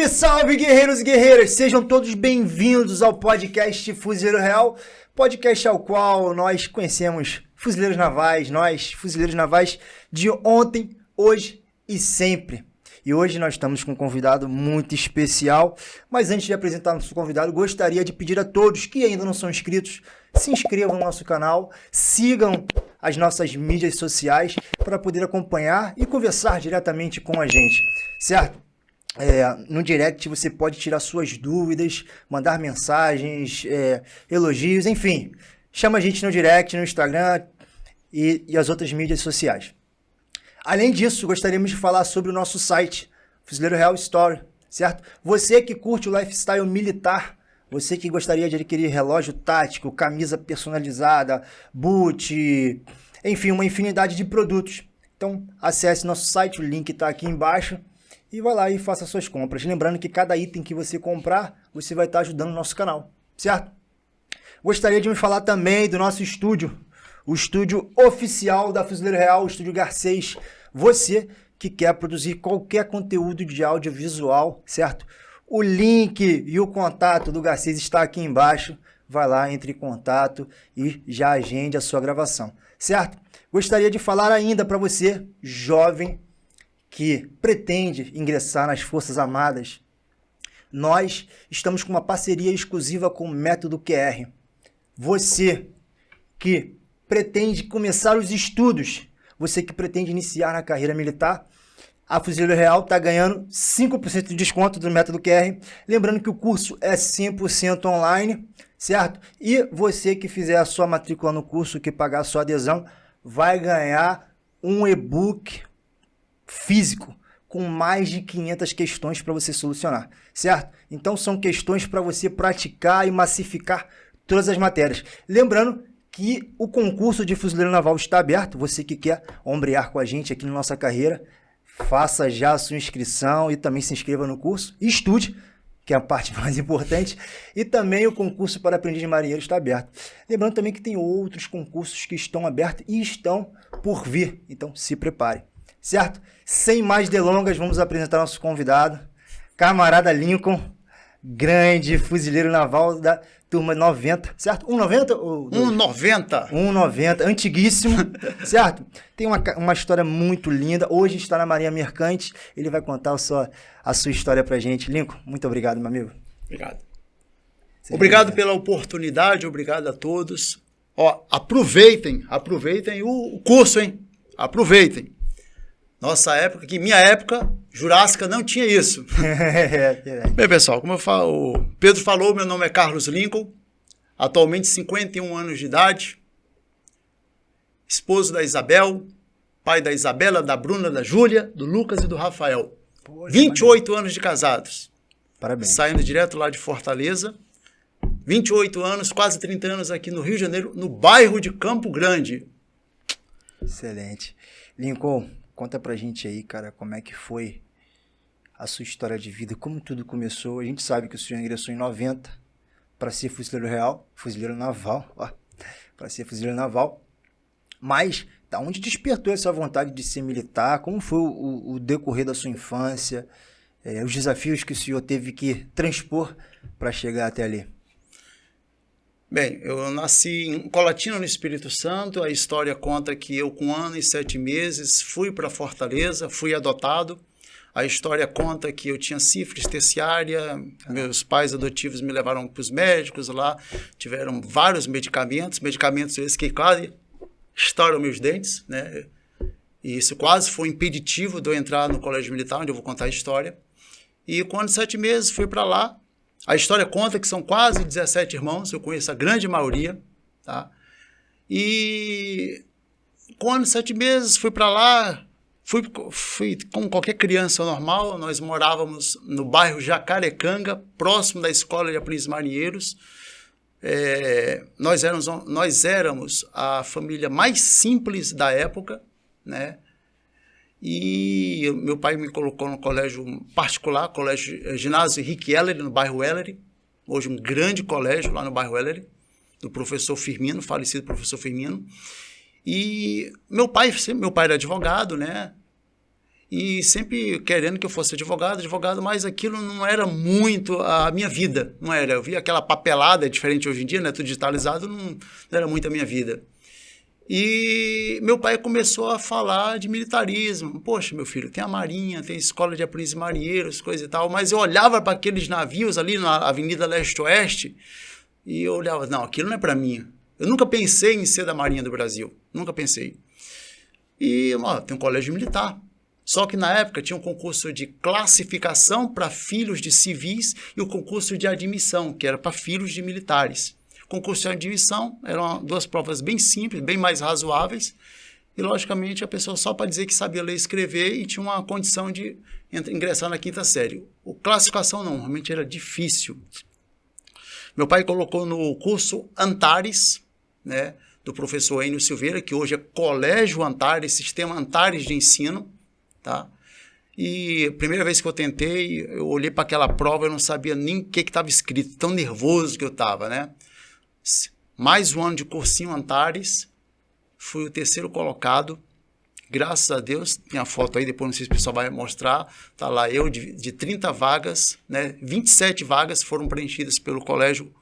Salve, salve, guerreiros e guerreiras! Sejam todos bem-vindos ao podcast Fuzileiro Real, podcast ao qual nós conhecemos fuzileiros navais, fuzileiros navais de ontem, hoje e sempre. E hoje nós estamos com um convidado muito especial, mas antes de apresentar nosso convidado, gostaria de pedir a todos que ainda não são inscritos, se inscrevam no nosso canal, sigam as nossas mídias sociais para poder acompanhar e conversar diretamente com a gente, certo? No direct você pode tirar suas dúvidas, mandar mensagens, elogios, enfim. Chama a gente no direct, no Instagram e as outras mídias sociais. Além disso, gostaríamos de falar sobre o nosso site, Fuzileiro Real Store, certo? Você que curte o lifestyle militar, você que gostaria de adquirir relógio tático, camisa personalizada, boot, enfim, uma infinidade de produtos. Então, acesse nosso site, o link está aqui embaixo. E vai lá e faça suas compras. Lembrando que cada item que você comprar, você vai estar ajudando o nosso canal, certo? Gostaria de me falar também do nosso estúdio, o estúdio oficial da Fuzileiro Real, o Estúdio Garcês. Você que quer produzir qualquer conteúdo de audiovisual, certo? O link e o contato do Garcês está aqui embaixo. Vai lá, entre em contato e já agende a sua gravação, certo? Gostaria de falar ainda para você, jovem, que pretende ingressar nas Forças Armadas, nós estamos com uma parceria exclusiva com o Método QR. Você que pretende começar os estudos, você que pretende iniciar na carreira militar, a Fuzileiro Real está ganhando 5% de desconto do Método QR. Lembrando que o curso é 100% online, certo? E você que fizer a sua matrícula no curso, que pagar a sua adesão, vai ganhar um e-book físico, com mais de 500 questões para você solucionar, certo? Então são questões para você praticar e massificar todas as matérias. Lembrando que o concurso de fuzileiro naval está aberto, você que quer ombrear com a gente aqui na nossa carreira, faça já a sua inscrição e também se inscreva no curso, e estude, que é a parte mais importante, e também o concurso para aprendiz de marinheiro está aberto. Lembrando também que tem outros concursos que estão abertos e estão por vir, então se prepare. Certo? Sem mais delongas, vamos apresentar nosso convidado, camarada Lincoln, grande fuzileiro naval da turma 90, certo? 190 ou 190. 190, antiguíssimo, certo? Tem uma história muito linda, hoje está na Marinha Mercante, ele vai contar a sua história pra gente. Lincoln, muito obrigado, meu amigo. Obrigado. Obrigado pela oportunidade, obrigado a todos. Ó, aproveitem o curso, hein? Aproveitem. Nossa época, que minha época, Jurássica, não tinha isso. Bem, pessoal, como o Pedro falou, meu nome é Carlos Lincoln, atualmente 51 anos de idade, esposo da Isabel, pai da Isabela, da Bruna, da Júlia, do Lucas e do Rafael. Poxa, 28 anos de casados. Parabéns. Saindo direto lá de Fortaleza. 28 anos, quase 30 anos aqui no Rio de Janeiro, no bairro de Campo Grande. Excelente. Lincoln, conta pra gente aí, cara, como é que foi a sua história de vida, como tudo começou. A gente sabe que o senhor ingressou em 90 para ser fuzileiro real, fuzileiro naval, para ser fuzileiro naval. Mas da onde despertou essa vontade de ser militar? Como foi o decorrer da sua infância? Os desafios que o senhor teve que transpor para chegar até ali? Bem, eu nasci em Colatina, no Espírito Santo. A história conta que eu, com 1 ano e 7 meses, fui para Fortaleza, fui adotado. A história conta que eu tinha sífilis terciária, meus pais adotivos me levaram para os médicos lá, tiveram vários medicamentos esses que quase estouram meus dentes, né? E isso quase foi impeditivo de eu entrar no colégio militar, onde eu vou contar a história. E com 1 ano e 7 meses, fui para lá. A história conta que são quase 17 irmãos, eu conheço a grande maioria, tá? E com 1 ano e 7 meses fui para lá, fui como qualquer criança normal. Nós morávamos no bairro Jacarecanga, próximo da Escola de Aprendizes Marinheiros. Nós éramos a família mais simples da época, né? E meu pai me colocou no colégio particular, ginásio Henrique Ellery, no bairro Ellery, hoje um grande colégio lá no bairro Ellery, do professor Firmino, falecido professor Firmino. E meu pai era advogado, né? e sempre querendo que eu fosse advogado, mas aquilo não era muito a minha vida, não era. Eu via aquela papelada, diferente hoje em dia, né, tudo digitalizado, não era muito a minha vida. E meu pai começou a falar de militarismo. Poxa, meu filho, tem a Marinha, tem a Escola de Aprendizes Marinheiros, coisa e tal, mas eu olhava para aqueles navios ali na Avenida Leste-Oeste e eu olhava, não, aquilo não é para mim. Eu nunca pensei em ser da Marinha do Brasil, nunca pensei. E tem um colégio militar. Só que na época tinha um concurso de classificação para filhos de civis e o concurso de admissão, que era para filhos de militares. Concurso de admissão eram 2 provas bem simples, bem mais razoáveis, e logicamente a pessoa só para dizer que sabia ler e escrever e tinha uma condição de ingressar na 5ª série. O classificação não, realmente era difícil. Meu pai colocou no curso Antares, né, do professor Enio Silveira, que hoje é Colégio Antares, Sistema Antares de Ensino, tá? E a primeira vez que eu tentei, eu olhei para aquela prova, eu não sabia nem o que estava escrito, tão nervoso que eu estava, né? Mais um ano de cursinho Antares, fui o 3º colocado, graças a Deus, tem a foto aí, depois não sei se o pessoal vai mostrar, tá lá eu, de 30 vagas, né, 27 vagas foram preenchidas pelo colégio,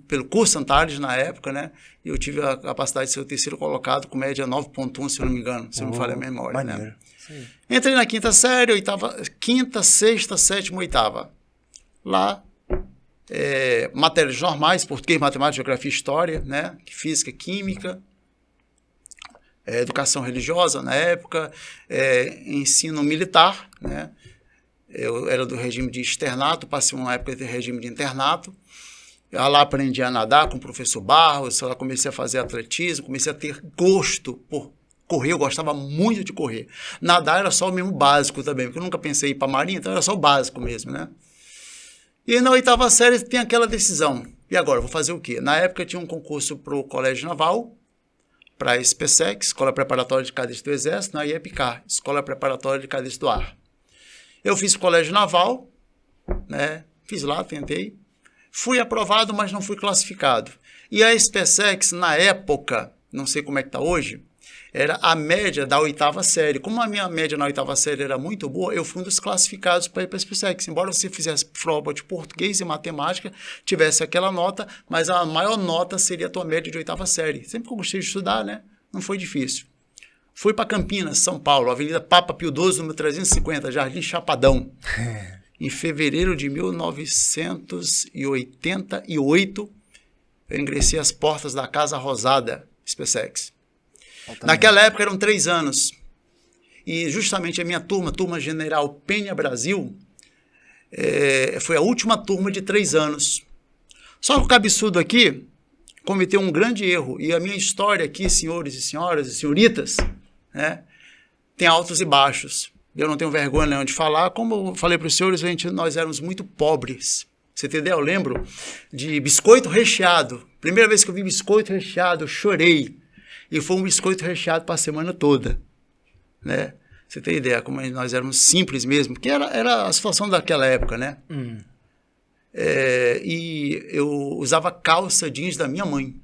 pelo curso Antares na época, né, e eu tive a capacidade de ser o 3º colocado, com média 9.1, se eu não me engano, se eu não falei a memória, né. Sim. Entrei na 5ª série, 5ª, 6ª, 7ª, 8ª, lá, matérias normais, português, matemática, geografia, história, né? Física, química, educação religiosa na época, ensino militar, né? Eu era do regime de externato, passei uma época de regime de internato. Eu lá aprendi a nadar com o professor Barros, lá comecei a fazer atletismo, comecei a ter gosto por correr, eu gostava muito de correr. Nadar era só o mesmo básico também, porque eu nunca pensei em ir para a Marinha, então era só o básico mesmo, né? E na 8ª série tem aquela decisão. E agora, vou fazer o quê? Na época tinha um concurso para o Colégio Naval, para a SPSEC, Escola Preparatória de Cadetes do Exército, na IEPCAR, Escola Preparatória de Cadetes do Ar. Eu fiz o Colégio Naval, né? Fiz lá, tentei. Fui aprovado, mas não fui classificado. E a SPSEC, na época, não sei como é que está hoje, era a média da 8ª série. Como a minha média na 8ª série era muito boa, eu fui um dos classificados para ir para a SPSEC. Embora você fizesse prova de português e matemática, tivesse aquela nota, mas a maior nota seria a tua média de 8ª série. Sempre que eu gostei de estudar, né? Não foi difícil. Fui para Campinas, São Paulo, Avenida Papa Pio XII, número 350, Jardim Chapadão. Em fevereiro de 1988, eu ingressei às portas da Casa Rosada, SPSEC. Naquela época eram 3 anos. E justamente a minha turma General Penha Brasil, foi a última turma de 3 anos. Só que o cabeçudo aqui cometeu um grande erro. E a minha história aqui, senhores e senhoras e senhoritas, né, tem altos e baixos. Eu não tenho vergonha nenhuma de falar. Como eu falei para os senhores, nós éramos muito pobres. Você entendeu? Eu lembro de biscoito recheado. Primeira vez que eu vi biscoito recheado, eu chorei. E foi um biscoito recheado para a semana toda, né? Você tem ideia como nós éramos simples mesmo, porque era a situação daquela época, né? E eu usava calça jeans da minha mãe.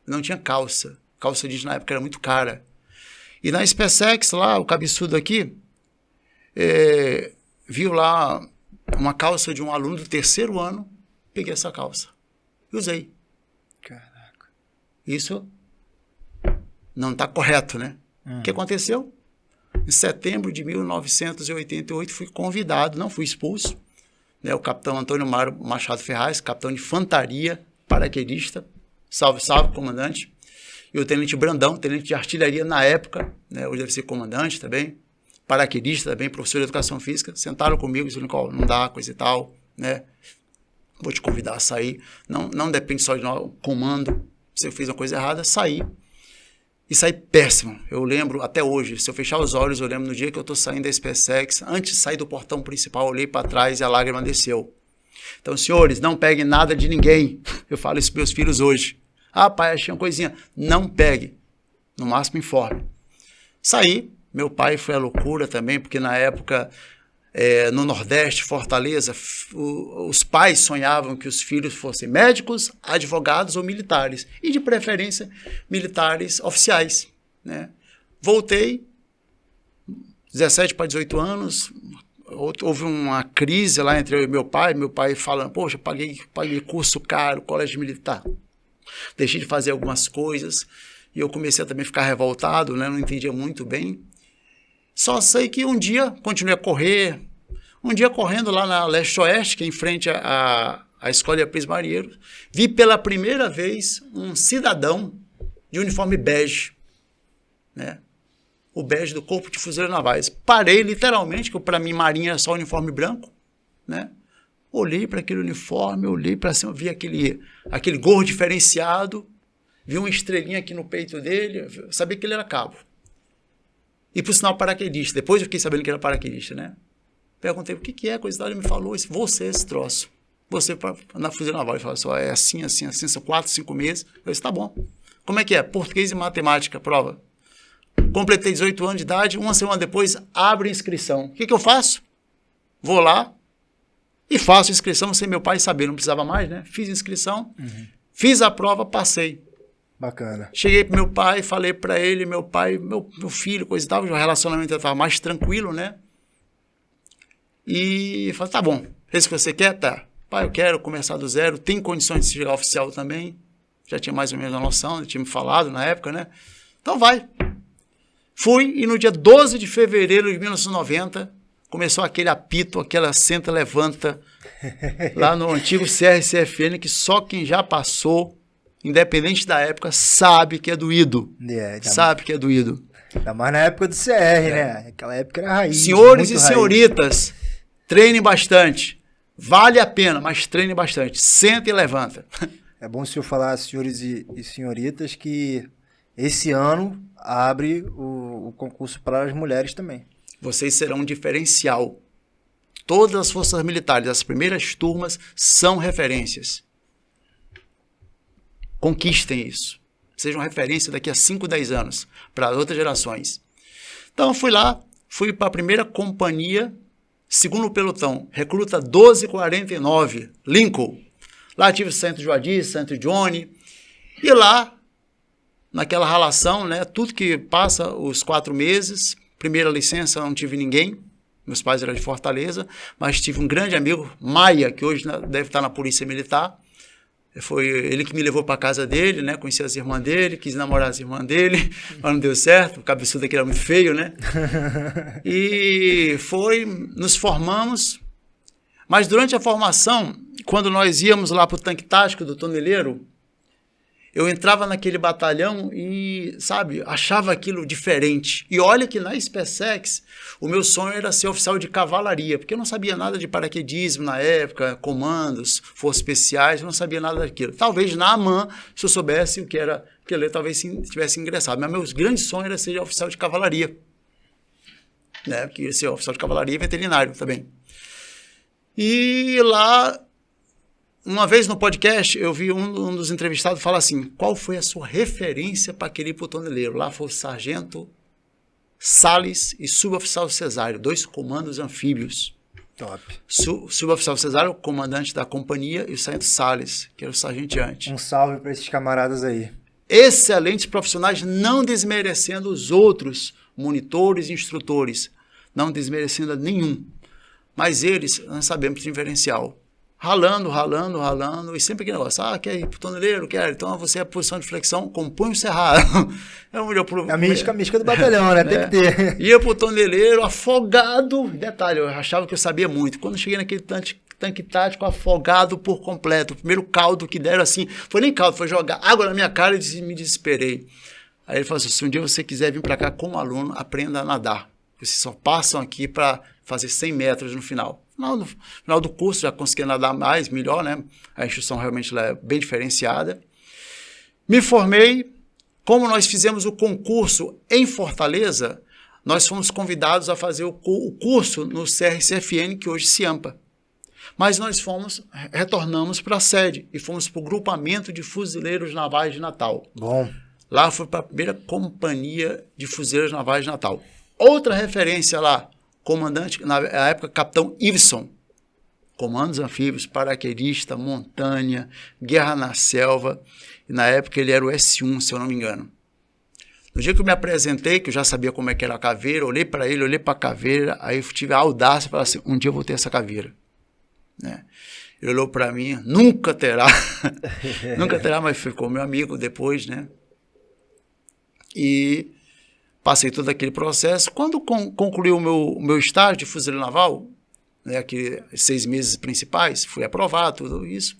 Não tinha calça. Calça jeans na época era muito cara. E na SPSEC, lá, o cabeçudo aqui, viu lá uma calça de um aluno do 3º ano, peguei essa calça e usei. Caraca. Isso não está correto, né? O que aconteceu? Em setembro de 1988, fui convidado, não fui expulso, né? O capitão Antônio Mário Machado Ferraz, capitão de infantaria, paraquedista, salve, salve, comandante, e o tenente Brandão, tenente de artilharia na época, né? Hoje deve ser comandante também, paraquedista também, professor de educação física, sentaram comigo e disseram, não dá, coisa e tal, né? Vou te convidar a sair, não depende só de nós, comando, se eu fiz uma coisa errada, saí. E saí péssimo. Eu lembro até hoje, se eu fechar os olhos, eu lembro no dia que eu estou saindo da SPSEC, antes de sair do portão principal, eu olhei para trás e a lágrima desceu. Então, senhores, não peguem nada de ninguém. Eu falo isso para meus filhos hoje. Ah, pai, achei uma coisinha. Não pegue. No máximo, informe. Saí. Meu pai foi a loucura também, porque na época, no Nordeste, Fortaleza, os pais sonhavam que os filhos fossem médicos, advogados ou militares. E, de preferência, militares oficiais, né? Voltei, 17 para 18 anos, houve uma crise lá entre eu e meu pai falando, poxa, paguei curso caro, colégio militar, deixei de fazer algumas coisas, e eu comecei a também ficar revoltado, né? Não entendia muito bem. Só sei que um dia continuei a correr, um dia correndo lá na Leste-Oeste, que é em frente à Escola de Aprendiz Marinheiro, vi pela primeira vez um cidadão de uniforme bege, né? O bege do Corpo de Fuzileiros Navais. Parei literalmente, que para mim marinha era só uniforme branco, né? Olhei para aquele uniforme, olhei para cima, vi aquele gorro diferenciado, vi uma estrelinha aqui no peito dele, sabia que ele era cabo. E por sinal paraquedista. Depois eu fiquei sabendo que era paraquedista, né? Perguntei o que é, coisa e tal, ele me falou, você esse troço. Você na Fuzileiro Naval. Ele falou só, é assim, são 4, 5 meses. Eu disse, tá bom. Como é que é? Português e matemática, prova. Completei 18 anos de idade, uma semana depois, abre inscrição. O que eu faço? Vou lá e faço inscrição, sem meu pai saber, não precisava mais, né? Fiz inscrição, fiz a prova, passei. Bacana. Cheguei pro meu pai, falei para ele, meu pai, meu filho, coisa e tal, o relacionamento estava mais tranquilo, né? E falei, tá bom, esse que você quer? Tá. Pai, eu quero começar do zero, tem condições de chegar oficial também, já tinha mais ou menos a noção, tinha me falado na época, né? Então vai. Fui e no dia 12 de fevereiro de 1990, começou aquele apito, aquela senta, levanta, lá no antigo CRCFN, que só quem já passou, independente da época, sabe que é doído. Sabe que é doído. Ainda mais na época do CR, né? Aquela época era raiz. Senhores e senhoritas, treinem bastante. Vale a pena, mas treinem bastante. Senta e levanta. É bom se eu falar, senhores e senhoritas, que esse ano abre o concurso para as mulheres também. Vocês serão um diferencial. Todas as forças militares, as primeiras turmas, são referências. Conquistem isso. Sejam referência daqui a 5, 10 anos para outras gerações. Então, fui lá, fui para a primeira companhia, segundo pelotão, recruta 1249, Lincoln. Lá tive Santo Joadir, Santo Johnny. E lá, naquela relação, né, tudo que passa os 4 meses, primeira licença não tive ninguém, meus pais eram de Fortaleza, mas tive um grande amigo, Maia, que hoje deve estar na Polícia Militar. Foi ele que me levou para casa dele, né? Conheci as irmãs dele, quis namorar as irmãs dele, mas não deu certo, o cabeçudo aqui era muito feio, né? E nos formamos, mas durante a formação, quando nós íamos lá para o tanque tático do Toneleiro, eu entrava naquele batalhão e, sabe, achava aquilo diferente. E olha que na SpaceX, o meu sonho era ser oficial de cavalaria, porque eu não sabia nada de paraquedismo na época, comandos, forças especiais, eu não sabia nada daquilo. Talvez na AMAN, se eu soubesse o que era aquilo, eu talvez tivesse ingressado. Mas meu grande sonho era ser oficial de cavalaria. Né? Porque ia ser oficial de cavalaria e veterinário também. E lá, uma vez no podcast, eu vi um dos entrevistados falar assim, qual foi a sua referência para aquele ir para o Toneleiro? Lá foi o Sargento Salles e Suboficial Cesário, 2 comandos anfíbios. Top. Suboficial Cesário, o comandante da companhia, e o Sargento Salles, que era o sargenteante. Um salve para esses camaradas aí. Excelentes profissionais, não desmerecendo os outros monitores e instrutores, não desmerecendo a nenhum. Mas eles, nós sabemos diferencial. Ralando, e sempre aquele negócio, quer ir pro Toneleiro? Quer, então você é a posição de flexão, compõe o cerrado. A mística do batalhão, né? Tem que ter. Ia pro Toneleiro, afogado, detalhe, eu achava que eu sabia muito. Quando eu cheguei naquele tanque tático, afogado por completo, o primeiro caldo que deram assim, foi nem caldo, foi jogar água na minha cara e me desesperei. Aí ele falou assim, se um dia você quiser vir para cá como aluno, aprenda a nadar. Vocês só passam aqui para fazer 100 metros no final. No final do curso já consegui nadar mais, melhor, né? A instrução realmente é bem diferenciada. Me formei. Como nós fizemos o concurso em Fortaleza, nós fomos convidados a fazer o curso no CRCFN, que hoje se AMPA. Mas nós retornamos para a sede e fomos para o grupamento de fuzileiros navais de Natal. Bom. Lá foi para a primeira companhia de fuzileiros navais de Natal. Outra referência lá, comandante, na época, capitão Iveson, comandos anfíbios, paraquedista, montanha, guerra na selva, e na época ele era o S1, se eu não me engano. No dia que eu me apresentei, que eu já sabia como é que era a caveira, olhei para ele, olhei para a caveira, aí eu tive a audácia de falar assim, um dia eu vou ter essa caveira. Né? Ele olhou para mim, nunca terá, nunca terá, mas ficou meu amigo depois, né? E passei todo aquele processo. Quando concluí o meu estágio de fuzileiro naval, né, aqueles 6 meses principais, fui aprovado, tudo isso.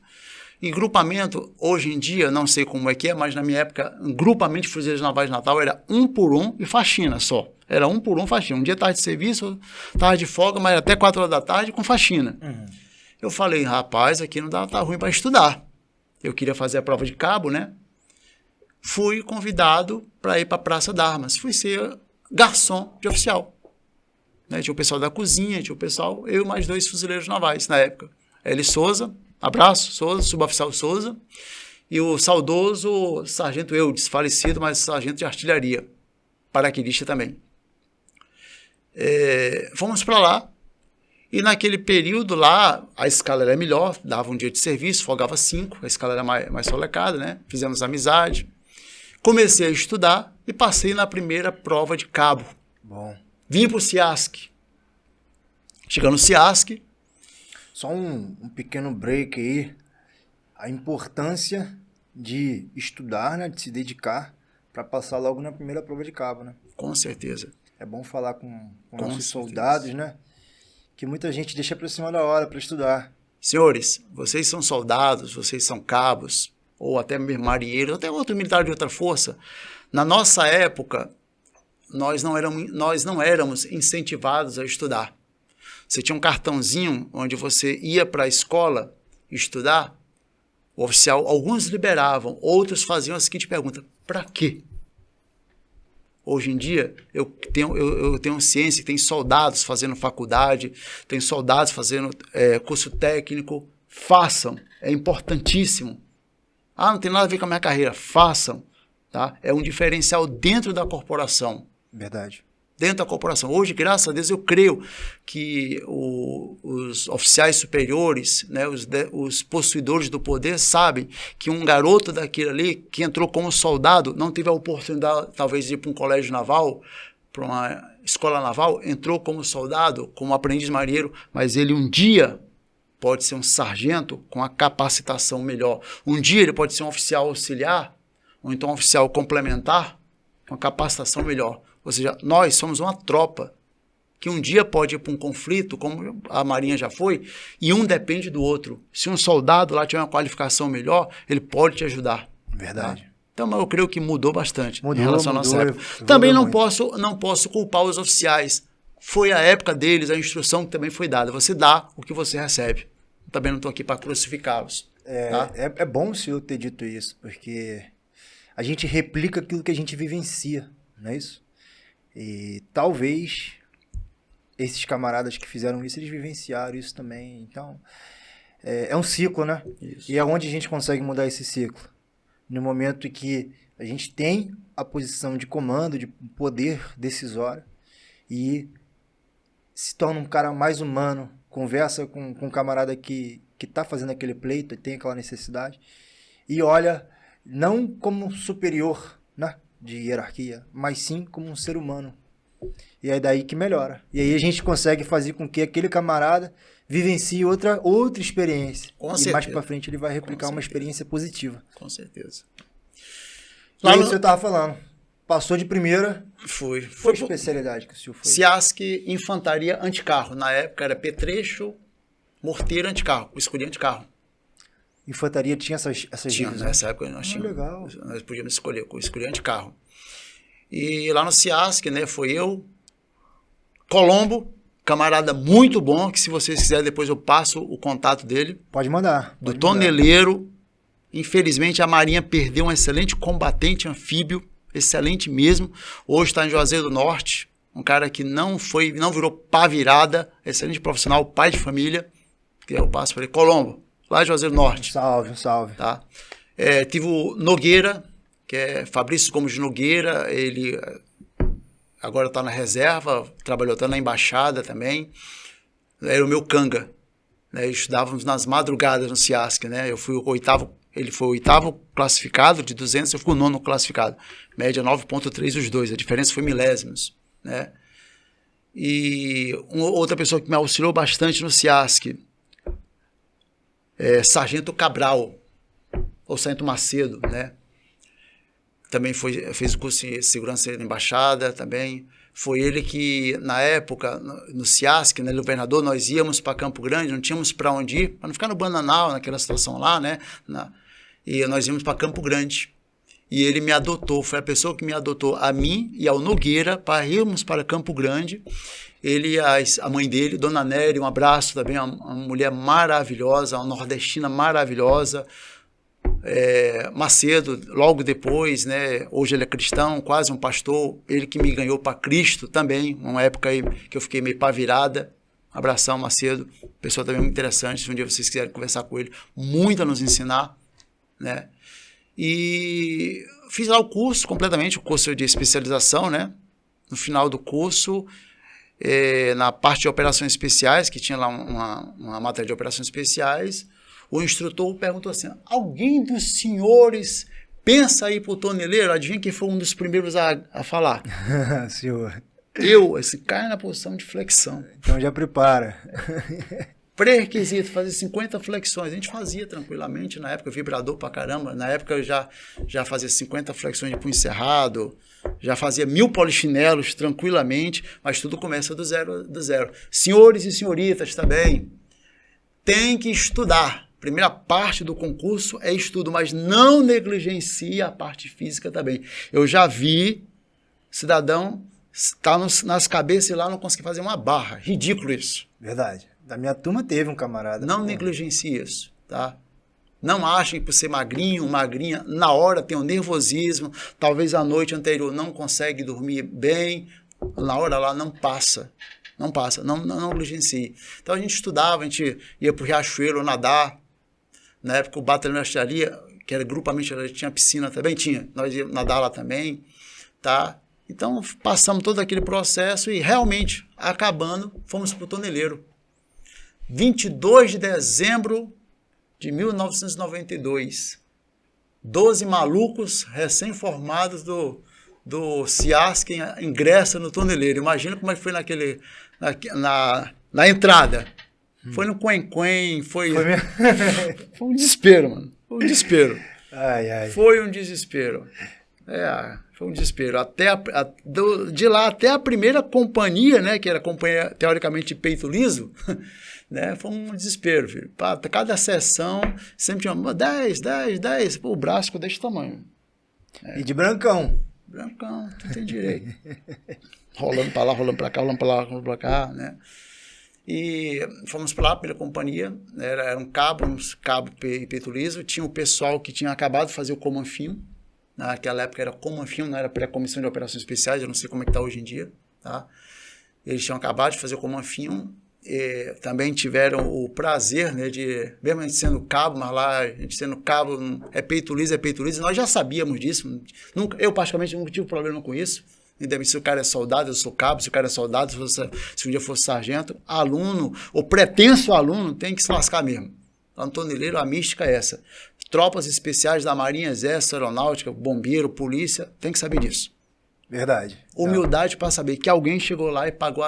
E grupamento, hoje em dia, não sei como é que é, mas na minha época, grupamento de fuzileiros navais de Natal era 1 por 1 e faxina só. Era 1 por 1 faxina. Um dia tarde de serviço, tarde de folga, mas até 4 horas da tarde com faxina. Uhum. Eu falei, rapaz, aqui não tá ruim para estudar. Eu queria fazer a prova de cabo, né? Fui convidado para ir para a Praça d'Armas. Fui ser garçom de oficial. Né? Tinha o pessoal da cozinha, tinha o pessoal, eu e mais 2 fuzileiros navais na época. Eli Souza, abraço, Souza, suboficial Souza, e o saudoso sargento Eudes, falecido, mas sargento de artilharia, paraquedista também. Fomos para lá, e naquele período lá, a escala era melhor, dava um dia de serviço, folgava 5, a escala era mais solecada, né? Fizemos amizade. Comecei a estudar e passei na primeira prova de cabo. Bom. Vim para o CIASC. Chegando no CIASC. Só um pequeno break aí. A importância de estudar, né? De se dedicar para passar logo na primeira prova de cabo, né? Com certeza. É bom falar com nossos soldados, né? Que muita gente deixa para cima da hora para estudar. Senhores, vocês são soldados, vocês são cabos, ou até marinheiros, até outro militar de outra força. Na nossa época, nós não éramos incentivados a estudar. Você tinha um cartãozinho onde você ia para a escola estudar, o oficial, alguns liberavam, outros faziam a seguinte pergunta, para quê? Hoje em dia, eu tenho ciência que tem soldados fazendo faculdade, tem soldados fazendo curso técnico. Façam, é importantíssimo. Ah, não tem nada a ver com a minha carreira. Façam, tá? É um diferencial dentro da corporação. Verdade. Dentro da corporação. Hoje, graças a Deus, eu creio que os oficiais superiores, né, os possuidores do poder sabem que um garoto daquele ali, que entrou como soldado, não teve a oportunidade, talvez, de ir para um colégio naval, para uma escola naval, entrou como soldado, como aprendiz marinheiro, mas ele um dia pode ser um sargento com a capacitação melhor. Um dia ele pode ser um oficial auxiliar, ou então um oficial complementar, com a capacitação melhor. Ou seja, nós somos uma tropa que um dia pode ir para um conflito, como a Marinha já foi, e um depende do outro. Se um soldado lá tiver uma qualificação melhor, ele pode te ajudar. Verdade. Tá? Então, eu creio que mudou bastante em relação à nossa época. Mudou também não posso culpar os oficiais. Foi a época deles, a instrução que também foi dada. Você dá o que você recebe. Também não estou aqui para crucificá-los. Tá? É bom o senhor ter dito isso, porque a gente replica aquilo que a gente vivencia, não é isso? E talvez esses camaradas que fizeram isso, eles vivenciaram isso também. Então, é um ciclo, né? Isso. E é onde a gente consegue mudar esse ciclo. No momento em que a gente tem a posição de comando, de poder decisório, e se torna um cara mais humano, conversa com um camarada que está fazendo aquele pleito, tem aquela necessidade, e olha não como superior, né? De hierarquia, mas sim como um ser humano. E é daí que melhora. E aí a gente consegue fazer com que aquele camarada vivencie outra experiência. Com e certeza. Mais pra frente ele vai replicar uma experiência positiva. Com certeza. Lá no... você estava falando. Passou de primeira. Foi. Foi especialidade que o senhor foi? CIASC, Infantaria Anticarro. Na época era Petrecho, Morteiro Anticarro. Eu escolhi Anticarro. Infantaria tinha essas Tinha, nessa época nós tínhamos. Legal. Nós podíamos escolher, eu escolhi anticarro. E lá no CIASC, né, foi eu, Colombo, camarada muito bom, que se vocês quiserem depois eu passo o contato dele. Pode mandar. Do toneleiro. Infelizmente a Marinha perdeu um excelente combatente anfíbio, excelente mesmo. Hoje está em Juazeiro do Norte, um cara que não virou pá virada, excelente profissional, pai de família, que eu passo para ele, Colombo. Lá de Juazeiro do Norte. Um salve. Tá? Tive o Nogueira, que é Fabrício Gomes de Nogueira, ele agora está na reserva, trabalhou até na embaixada também. Era o meu canga. Né? Estudávamos nas madrugadas no CIASC, né? Eu fui o 8º Ele foi o 8º classificado de 200, eu fui o 9º classificado. Média 9,3 os dois, a diferença foi milésimos, né? E outra pessoa que me auxiliou bastante no CIASC é Sargento Cabral, ou Sargento Macedo, né? Também fez o curso de segurança da embaixada, também. Foi ele que, na época, no CIASC, né, governador, nós íamos para Campo Grande, não tínhamos para onde ir, para não ficar no Bananal, naquela situação lá, né? E nós íamos para Campo Grande. E ele me adotou, foi a pessoa que me adotou, a mim e ao Nogueira, para irmos para Campo Grande. Ele e a mãe dele, Dona Nery, um abraço também, uma mulher maravilhosa, uma nordestina maravilhosa. Macedo, logo depois, né, hoje ele é cristão, quase um pastor, ele que me ganhou para Cristo também, uma época aí que eu fiquei meio pá virada. Abração, Macedo, pessoa também muito interessante, se um dia vocês quiserem conversar com ele, muito a nos ensinar, né? E fiz lá o curso completamente, o curso de especialização, né? No final do curso, na parte de operações especiais, que tinha lá uma matéria de operações especiais, o instrutor perguntou assim: alguém dos senhores pensa aí para o toneleiro? Adivinha quem foi um dos primeiros a falar? Senhor. Esse cara na posição de flexão. Então já prepara. Pré-requisito, fazer 50 flexões. A gente fazia tranquilamente na época, vibrador pra caramba. Na época eu já fazia 50 flexões de punho cerrado, já fazia 1000 polichinelos tranquilamente, mas tudo começa do zero. Senhores e senhoritas também, tem que estudar. Primeira parte do concurso é estudo, mas não negligencie a parte física também. Eu já vi cidadão estar nas cabeças e lá não conseguir fazer uma barra. Ridículo isso. Verdade. Da minha turma teve um camarada. Não negligencie isso, tá? Não achem que por ser magrinho, magrinha, na hora tem um nervosismo, talvez a noite anterior não consegue dormir bem, na hora lá não passa. Não passa, não negligencie. Então a gente estudava, a gente ia pro Riachuelo nadar. Na época o batalhão de artilharia, que era grupamente, tinha piscina também, nós íamos nadar lá também, tá? Então passamos todo aquele processo e realmente, acabando, fomos pro toneleiro. 22 de dezembro de 1992. 12 malucos recém-formados do CIASC ingressa no toneleiro. Imagina como é que foi na entrada. Foi no Quen, foi um desespero, mano. Foi um desespero. Ai. Foi um desespero. Foi um desespero. De lá até a primeira companhia, né, que era a companhia, teoricamente, de peito liso, né, foi um desespero, filho. Cada sessão sempre tinha 10. Pô, o braço ficou desse tamanho. E de brancão. Brancão, tu tem direito. Rolando pra lá, rolando pra cá, rolando pra cá, né. E fomos para lá pela companhia, era um cabo e peito liso. Tinha o pessoal que tinha acabado de fazer o Comanfim. Naquela época era Comanfim, não era pré-comissão de operações especiais, eu não sei como é que está hoje em dia. Tá? Eles tinham acabado de fazer o Comanfim. Também tiveram o prazer, né, de, mesmo a gente sendo cabo, mas lá a gente sendo cabo, é peito liso, nós já sabíamos disso. Eu, particularmente, nunca tive problema com isso. Se o cara é soldado, eu sou cabo. Se o cara é soldado, se um dia fosse sargento, aluno, ou pretenso aluno, tem que se lascar mesmo. Lá no toneleiro, a mística é essa. Tropas especiais da Marinha, Exército, Aeronáutica, Bombeiro, Polícia, tem que saber disso. Verdade. Humildade para saber que alguém chegou lá e pagou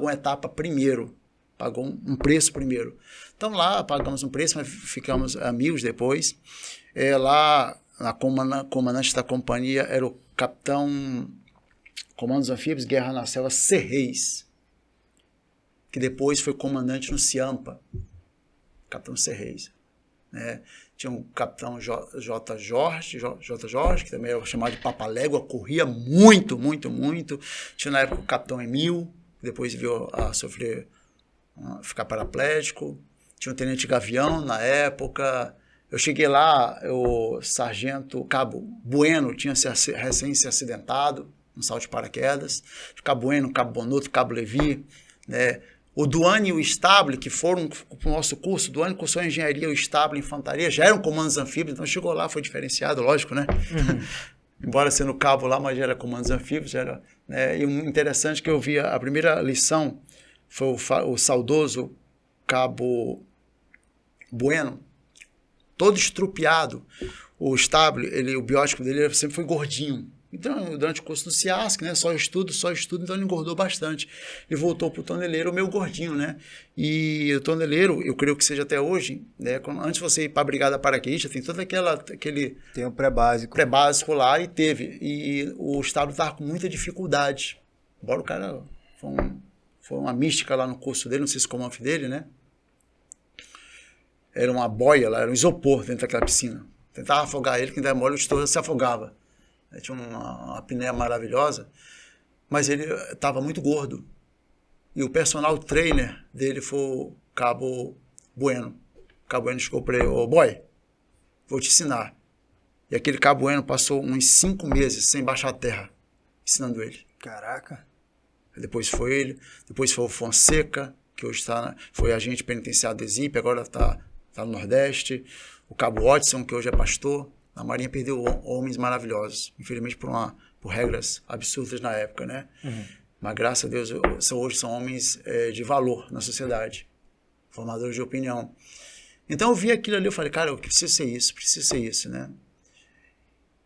uma etapa primeiro. Pagou um preço primeiro. Então lá pagamos um preço, mas ficamos amigos depois. Lá, a comandante da companhia era o capitão Comandos Anfíbios, Guerra na Selva, Serreis, que depois foi comandante no CIAMPA, capitão Serreis. Né? Tinha um capitão J. Jorge, que também era chamado de Papalégua, corria muito. Tinha na época o capitão Emil, que depois veio a ficar paraplégico. Tinha o tenente Gavião na época. Eu cheguei lá, o sargento Cabo Bueno tinha recém se acidentado, um salto de paraquedas. Cabo Bueno, Cabo Bonoto, Cabo Levi, né? O Duane e o Stable, que foram para o nosso curso, o Duane cursou engenharia, o Stable infantaria, já eram comandos anfíbios, então chegou lá, foi diferenciado, lógico, né? Embora sendo cabo lá, mas já era comandos anfíbios, né? E o interessante que eu vi, a primeira lição foi o saudoso Cabo Bueno, todo estrupiado. O estábulo, o biótipo dele sempre foi gordinho. Então, durante o curso do CIASC, né, só estudo, então ele engordou bastante. E voltou para o toneleiro meio gordinho, né? E o toneleiro, eu creio que seja até hoje, né, antes de você ir para a Brigada Paraquedista, tem todo aquele... Tem um pré-básico. Pré-básico lá, e teve. E o estábulo estava com muita dificuldade. Embora o cara... Foi uma mística lá no curso dele, não sei se o comandante dele, né? Era uma boia lá, era um isopor dentro daquela piscina. Tentava afogar ele, quem der mole, o estouro se afogava. Tinha uma apneia maravilhosa, mas ele estava muito gordo. E o personal trainer dele foi o Cabo Bueno. O Cabo Bueno chegou para ele: ô boy, vou te ensinar. E aquele Cabo Bueno passou uns 5 meses sem baixar a terra, ensinando ele. Caraca. Depois foi ele, depois foi o Fonseca, que hoje foi agente penitenciário do Exip, agora está no Nordeste. O Cabo Watson, que hoje é pastor. A Marinha perdeu homens maravilhosos, infelizmente por regras absurdas na época, né? Uhum. Mas graças a Deus, hoje são homens de valor na sociedade, formadores de opinião. Então eu vi aquilo ali, eu falei, cara, eu preciso ser isso, né?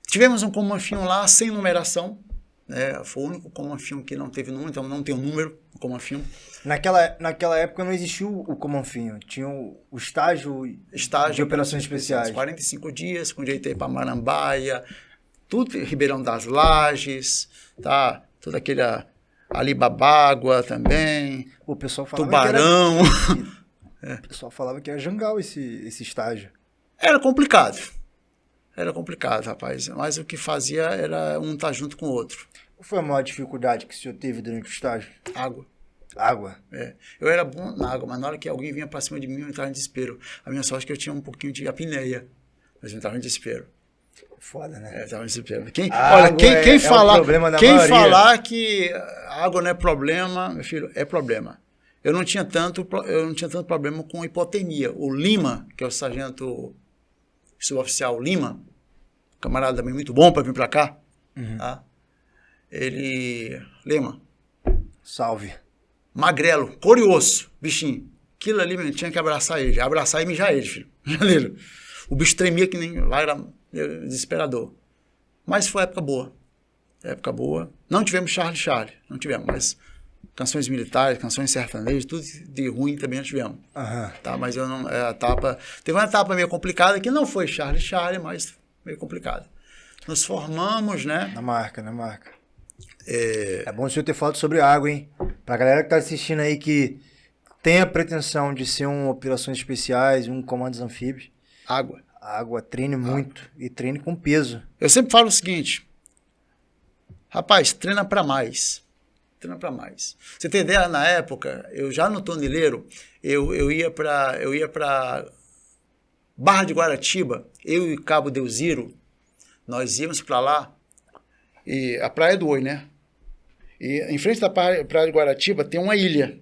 Tivemos um comanfinho lá sem numeração, né? Foi o único comanfinho que não teve número, então não tem um número, o comanfinho. Naquela época não existiu o comanfinho, tinha o estágio de operações especiais. 45 dias, com direito a ir para Marambaia, tudo Ribeirão das Lajes, tá? Tudo aquele Alibabágua também, o pessoal falava Tubarão. O pessoal falava que era Jangal esse estágio. Era complicado, rapaz, mas o que fazia era um estar junto com o outro. Qual foi a maior dificuldade que o senhor teve durante o estágio? Água? É. Eu era bom na água, mas na hora que alguém vinha pra cima de mim, eu entrava em desespero. A minha sorte é que eu tinha um pouquinho de apneia, mas eu entrava em desespero. Foda, né? Eu entrava em desespero. Quem falar que água não é problema, meu filho, é problema. Eu não tinha tanto problema com hipotermia. O Lima, que é o sargento suboficial Lima, camarada também muito bom para vir para cá, tá? Lima. Salve. Magrelo, cor e osso, bichinho. Aquilo ali, meu, tinha que abraçar ele. Abraçar e mijar ele, filho. O bicho tremia que nem... Lá era desesperador. Mas foi época boa. Não tivemos Charlie. Não tivemos, mas canções militares, canções sertanejas, tudo de ruim também nós tivemos. Tá, mas eu não... Teve uma etapa meio complicada que não foi Charlie, mas meio complicada. Nos formamos, né? Na marca. É bom o senhor ter falado sobre água, hein? Pra galera que tá assistindo aí que tem a pretensão de ser um Operações Especiais, um Comandos Anfíbios. Água, treine muito e treine com peso. Eu sempre falo o seguinte, rapaz, treina pra mais. Você tem ideia, na época, eu já no toneleiro, eu ia pra Barra de Guaratiba, eu e o Cabo Deusiro, nós íamos pra lá, e a Praia do Oi, né? E em frente da Praia de Guaratiba tem uma ilha.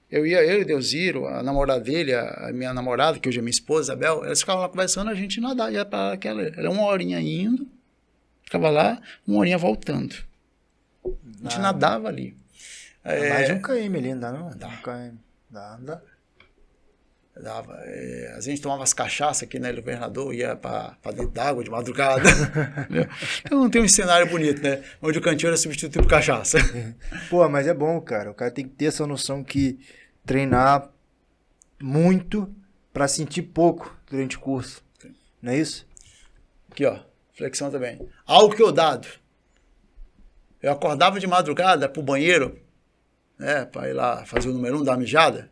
Eu e Deusiro, a namorada dele, a minha namorada, que hoje é minha esposa, Isabel, elas ficavam lá conversando, a gente nadava, ia para aquela... Era uma horinha indo, ficava lá, uma horinha voltando. A gente nadava ali. Mais de 1 km ali, não dá não? Dá. 1 km. Dá. Dava. A gente tomava as cachaças aqui na Ilha do Governador, ia para dentro d'água de madrugada. Eu não tenho um cenário bonito, né? Onde o cantinho era substituído por cachaça. Pô, mas é bom, cara. O cara tem que ter essa noção que treinar muito para sentir pouco durante o curso. Não é isso? Aqui, ó. Flexão também. Álcool dado. Eu acordava de madrugada pro banheiro, né? Para ir lá fazer o número 1 da mijada.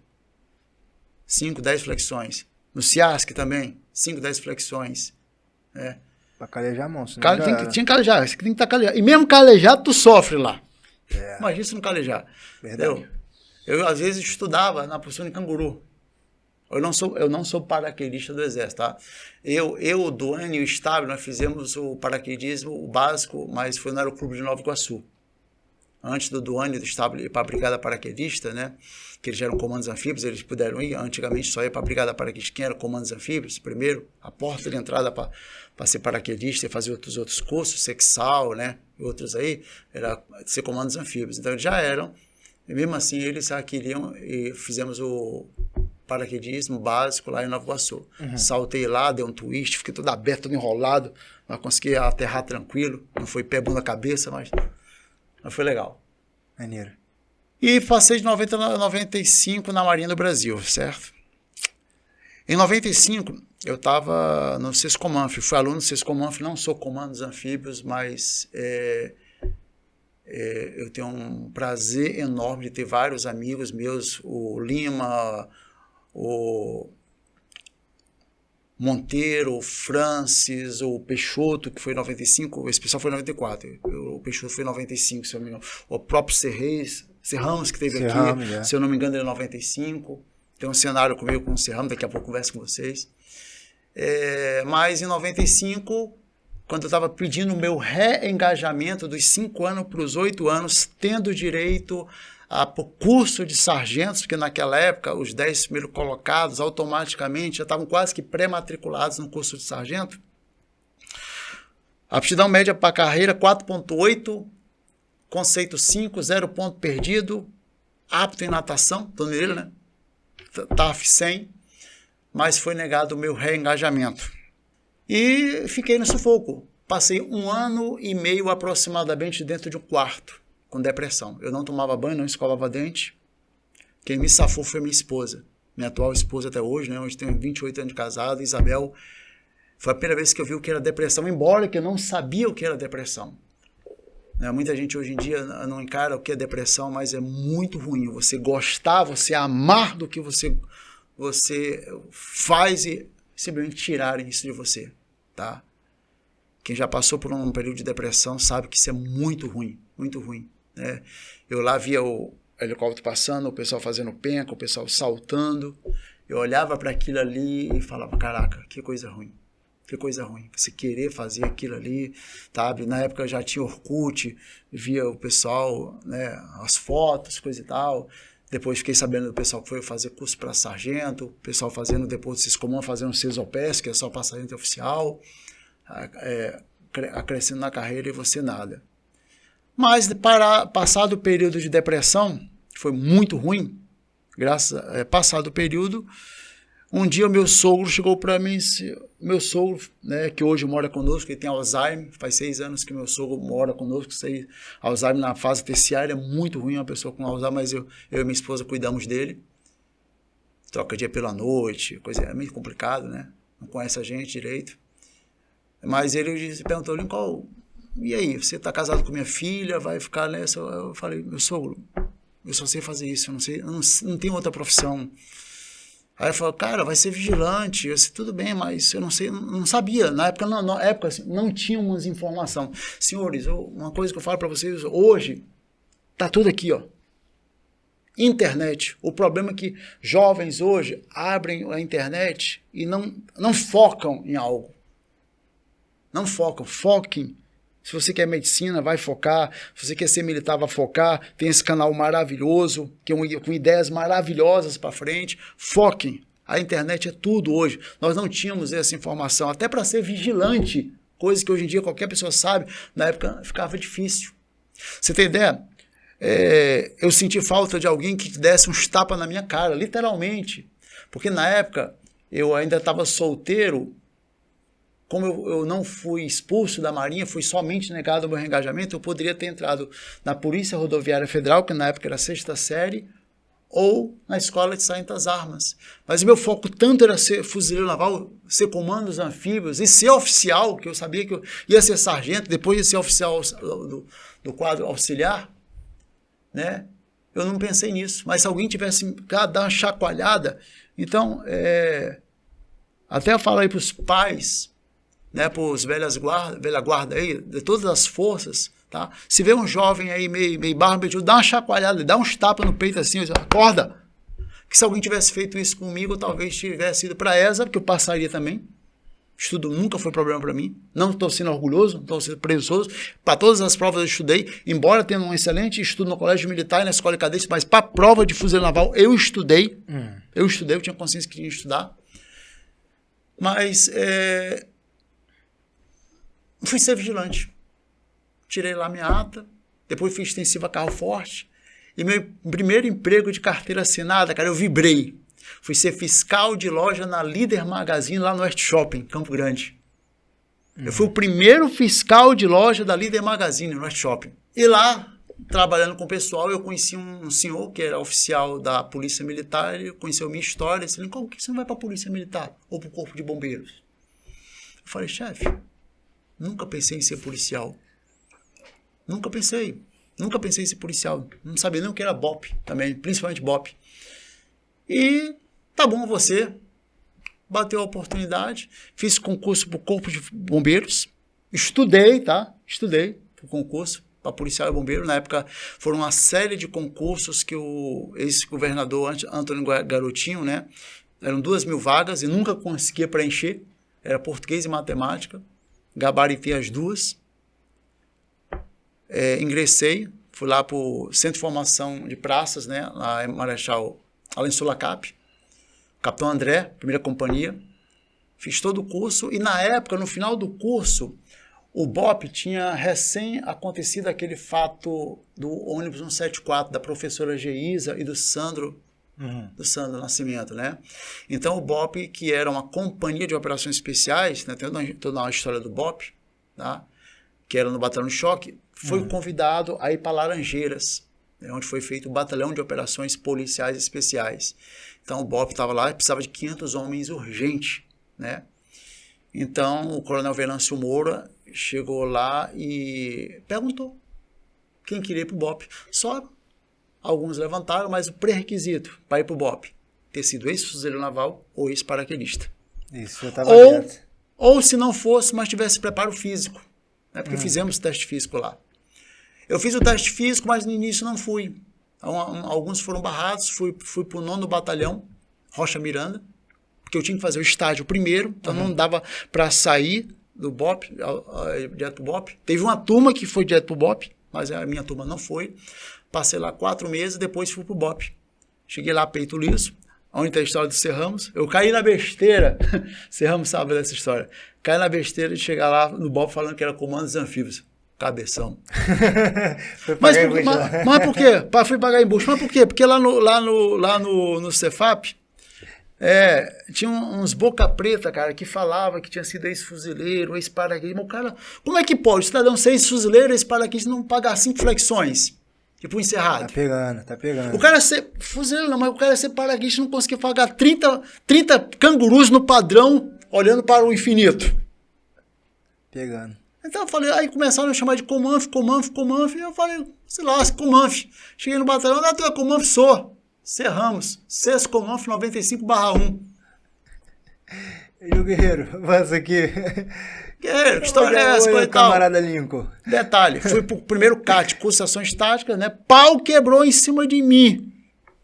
5, 10 flexões. No CIASC também, 5, 10 flexões. Pra calejar a mão. Tinha que calejar, você tem que estar calejado. E mesmo calejado, tu sofre lá. Imagina se não calejar. Verdade. Eu, às vezes, estudava na profissão de canguru. Eu não sou paraquedista do Exército, tá? O Duane e o Estável, nós fizemos o paraquedismo, o básico, mas foi no Aeroclube de Nova Iguaçu. Antes do Duane e do Estável ir para a Brigada Paraquedista, né? Que eles eram comandos anfíbios, eles puderam ir. Antigamente só ia para a Brigada Paraquedista quem era comandos anfíbios, primeiro, a porta de entrada para ser paraquedista e fazer outros cursos, sexal, né? E outros aí, era ser comandos anfíbios. Então eles já eram, e mesmo assim eles já queriam, e fizemos o paraquedismo básico lá em Nova Iguaçu. Saltei lá, dei um twist, fiquei todo aberto, todo enrolado, mas consegui aterrar tranquilo. Não foi pé, bunda, cabeça, mas foi legal. Maneiro. E passei de 90 a 95 na Marinha do Brasil, certo? Em 95, eu estava no Sescomanf, fui aluno do Sescomanf, não sou comandos anfíbios, mas eu tenho um prazer enorme de ter vários amigos meus, o Lima, o Monteiro, o Francis, o Peixoto, que foi em 95, esse pessoal foi em 94, o Peixoto foi em 95, se eu não me engano, o próprio Serramos, que esteve aqui, se eu não me engano, ele é 95, tem um cenário comigo com o Serramos, daqui a pouco eu converso com vocês. Mas em 95, quando eu estava pedindo o meu reengajamento dos 5 anos para os 8 anos, tendo direito a curso de sargentos, porque naquela época os 10 primeiros colocados automaticamente já estavam quase que pré-matriculados no curso de sargento. Aptidão média para a carreira 4.8, conceito 5, 0 ponto perdido, apto em natação, estou nele, né? TAF 100, mas foi negado o meu reengajamento. E fiquei no sufoco. Passei 1 ano e meio aproximadamente dentro de um quarto, com depressão. Eu não tomava banho, não escovava dente. Quem me safou foi minha esposa, minha atual esposa até hoje, né? Hoje tenho 28 anos de casado, Isabel. Foi a primeira vez que eu vi o que era depressão, embora que eu não sabia o que era depressão. Muita gente hoje em dia não encara o que é depressão, mas é muito ruim. Você gostar, você amar do que você faz e simplesmente tirarem isso de você, tá? Quem já passou por um período de depressão sabe que isso é muito ruim, né? Eu lá via o helicóptero passando, o pessoal fazendo penca, o pessoal saltando. Eu olhava para aquilo ali e falava, caraca, que coisa ruim. Que coisa ruim, você querer fazer aquilo ali, sabe? Na época já tinha Orkut, via o pessoal, né, as fotos, coisa e tal. Depois fiquei sabendo do pessoal que foi fazer curso para sargento, o pessoal fazendo depois do Sescomum, fazendo CESOPES, que é só para sargento oficial, crescendo na carreira e você nada. Mas passado o período de depressão, que foi muito ruim, passado o período, um dia o meu sogro chegou para mim, meu sogro, né, que hoje mora conosco, ele tem Alzheimer, faz 6 anos que meu sogro mora conosco, Alzheimer na fase terciária, é muito ruim uma pessoa com Alzheimer, mas eu e minha esposa cuidamos dele, troca dia pela noite, coisa, é meio complicado, né, não conhece a gente direito, mas ele perguntou, e aí, você está casado com minha filha, vai ficar nessa? Eu falei, meu sogro, eu só sei fazer isso, eu não tenho outra profissão. Aí ele falou, cara, vai ser vigilante. Eu disse, tudo bem, mas eu não sei, não sabia. Na época assim, não tínhamos informação. Senhores, uma coisa que eu falo para vocês, hoje, tá tudo aqui, ó. Internet. O problema é que jovens hoje abrem a internet e não focam em algo. Não focam. Foquem. Se você quer medicina, vai focar. Se você quer ser militar, vai focar. Tem esse canal maravilhoso, com ideias maravilhosas para frente. Foquem. A internet é tudo hoje. Nós não tínhamos essa informação. Até para ser vigilante, coisa que hoje em dia qualquer pessoa sabe, na época ficava difícil. Você tem ideia? Eu senti falta de alguém que desse uns tapas na minha cara, literalmente. Porque na época eu ainda estava solteiro. Como eu não fui expulso da Marinha, fui somente negado o meu reengajamento, eu poderia ter entrado na Polícia Rodoviária Federal, que na época era a 6ª série, ou na Escola de Sargento das Armas. Mas o meu foco tanto era ser fuzileiro naval, ser comandos anfíbios e ser oficial, que eu sabia que eu ia ser sargento, depois de ser oficial do quadro auxiliar, né? Eu não pensei nisso. Mas se alguém tivesse dado uma chacoalhada, então, até eu falo aí para os pais, né, para os velha guarda aí, de todas as forças, tá? Se vê um jovem aí meio barbejo, dá uma chacoalhada, dá uns tapas no peito assim, acorda. Que se alguém tivesse feito isso comigo, talvez tivesse ido para a ESA, porque eu passaria também. Estudo nunca foi problema para mim. Não estou sendo orgulhoso, não estou sendo presunçoso. Para todas as provas eu estudei, embora tenha um excelente estudo no colégio militar e na escola de cadetes, mas para a prova de fuzileiro naval eu estudei. Eu tinha consciência que tinha que estudar. Mas fui ser vigilante. Tirei lá minha ata, depois fui extensiva carro forte. E meu primeiro emprego de carteira assinada, cara, eu vibrei. Fui ser fiscal de loja na Líder Magazine lá no West Shopping, Campo Grande. Eu fui o primeiro fiscal de loja da Líder Magazine no West Shopping. E lá, trabalhando com o pessoal, eu conheci um senhor que era oficial da Polícia Militar, ele conheceu a minha história, ele disse, por que você não vai para a Polícia Militar ou para o Corpo de Bombeiros? Eu falei, chefe, nunca pensei em ser policial. Nunca pensei em ser policial. Não sabia nem o que era BOP também, principalmente BOP. E tá bom você. Bateu a oportunidade, fiz concurso para o Corpo de Bombeiros, estudei para o concurso para policial e bombeiro. Na época foram uma série de concursos que o ex-governador Antônio Garotinho, né, eram 2.000 vagas e nunca conseguia preencher, era português e matemática, gabaritei as duas, ingressei, fui lá para o Centro de Formação de Praças, né, lá em Marechal Além Sulacap, Capitão André, primeira companhia, fiz todo o curso e na época, no final do curso, o BOP tinha recém acontecido aquele fato do ônibus 174 da professora Geisa e do Sandro Nascimento, né? Então o BOP, que era uma companhia de operações especiais, né, tem toda uma história do BOP, tá? Que era no Batalhão de Choque, foi convidado a ir para Laranjeiras, né, onde foi feito o Batalhão de Operações Policiais Especiais. Então o BOP estava lá e precisava de 500 homens urgente, né? Então o coronel Venâncio Moura chegou lá e perguntou quem queria ir para o BOP. Só alguns levantaram, mas o pré-requisito para ir para o BOP, ter sido ex-fuzileiro naval ou ex-paraquedista. Isso, eu estava ou se não fosse, mas tivesse preparo físico, né? Porque fizemos teste físico lá. Eu fiz o teste físico, mas no início não fui. Alguns foram barrados, fui para o 9º Batalhão, Rocha Miranda, porque eu tinha que fazer o estágio primeiro, então não dava para sair do BOP, direto para o BOP. Teve uma turma que foi direto para o BOP, mas a minha turma não foi. Passei lá 4 meses, depois fui para o BOP. Cheguei lá, peito liso, onde tem a história do Serramos. Eu caí na besteira, Serramos sabe dessa história, caí na besteira de chegar lá no BOP falando que era comando dos anfíbios. Cabeção. Mas por quê? Fui pagar embuste. Mas por quê? Porque lá no Cefap tinha uns boca preta, cara, que falava que tinha sido ex-fuzileiro, ex-paraquedista. Mas, cara, como é que pode? O cidadão ser ex-fuzileiro, ex-paraquedista, não pagar 5 flexões? Tipo, encerrado. Tá pegando. O cara ser fuzileiro, não, mas o cara ser paraquedista não conseguia pagar 30 cangurus no padrão, olhando para o infinito. Pegando. Então eu falei, aí começaram a chamar de Comanf, e eu falei, sei lá, Comanf. Cheguei no batalhão, tu é Comanf, sou. Serramos, CES Comanf 95/1. E o Guerreiro, avança aqui. Guerreiro, que história é essa, coisa e tal? Camarada Lincoln. Detalhe, fui pro primeiro CAT, curso de ações táticas, né? Pau quebrou em cima de mim.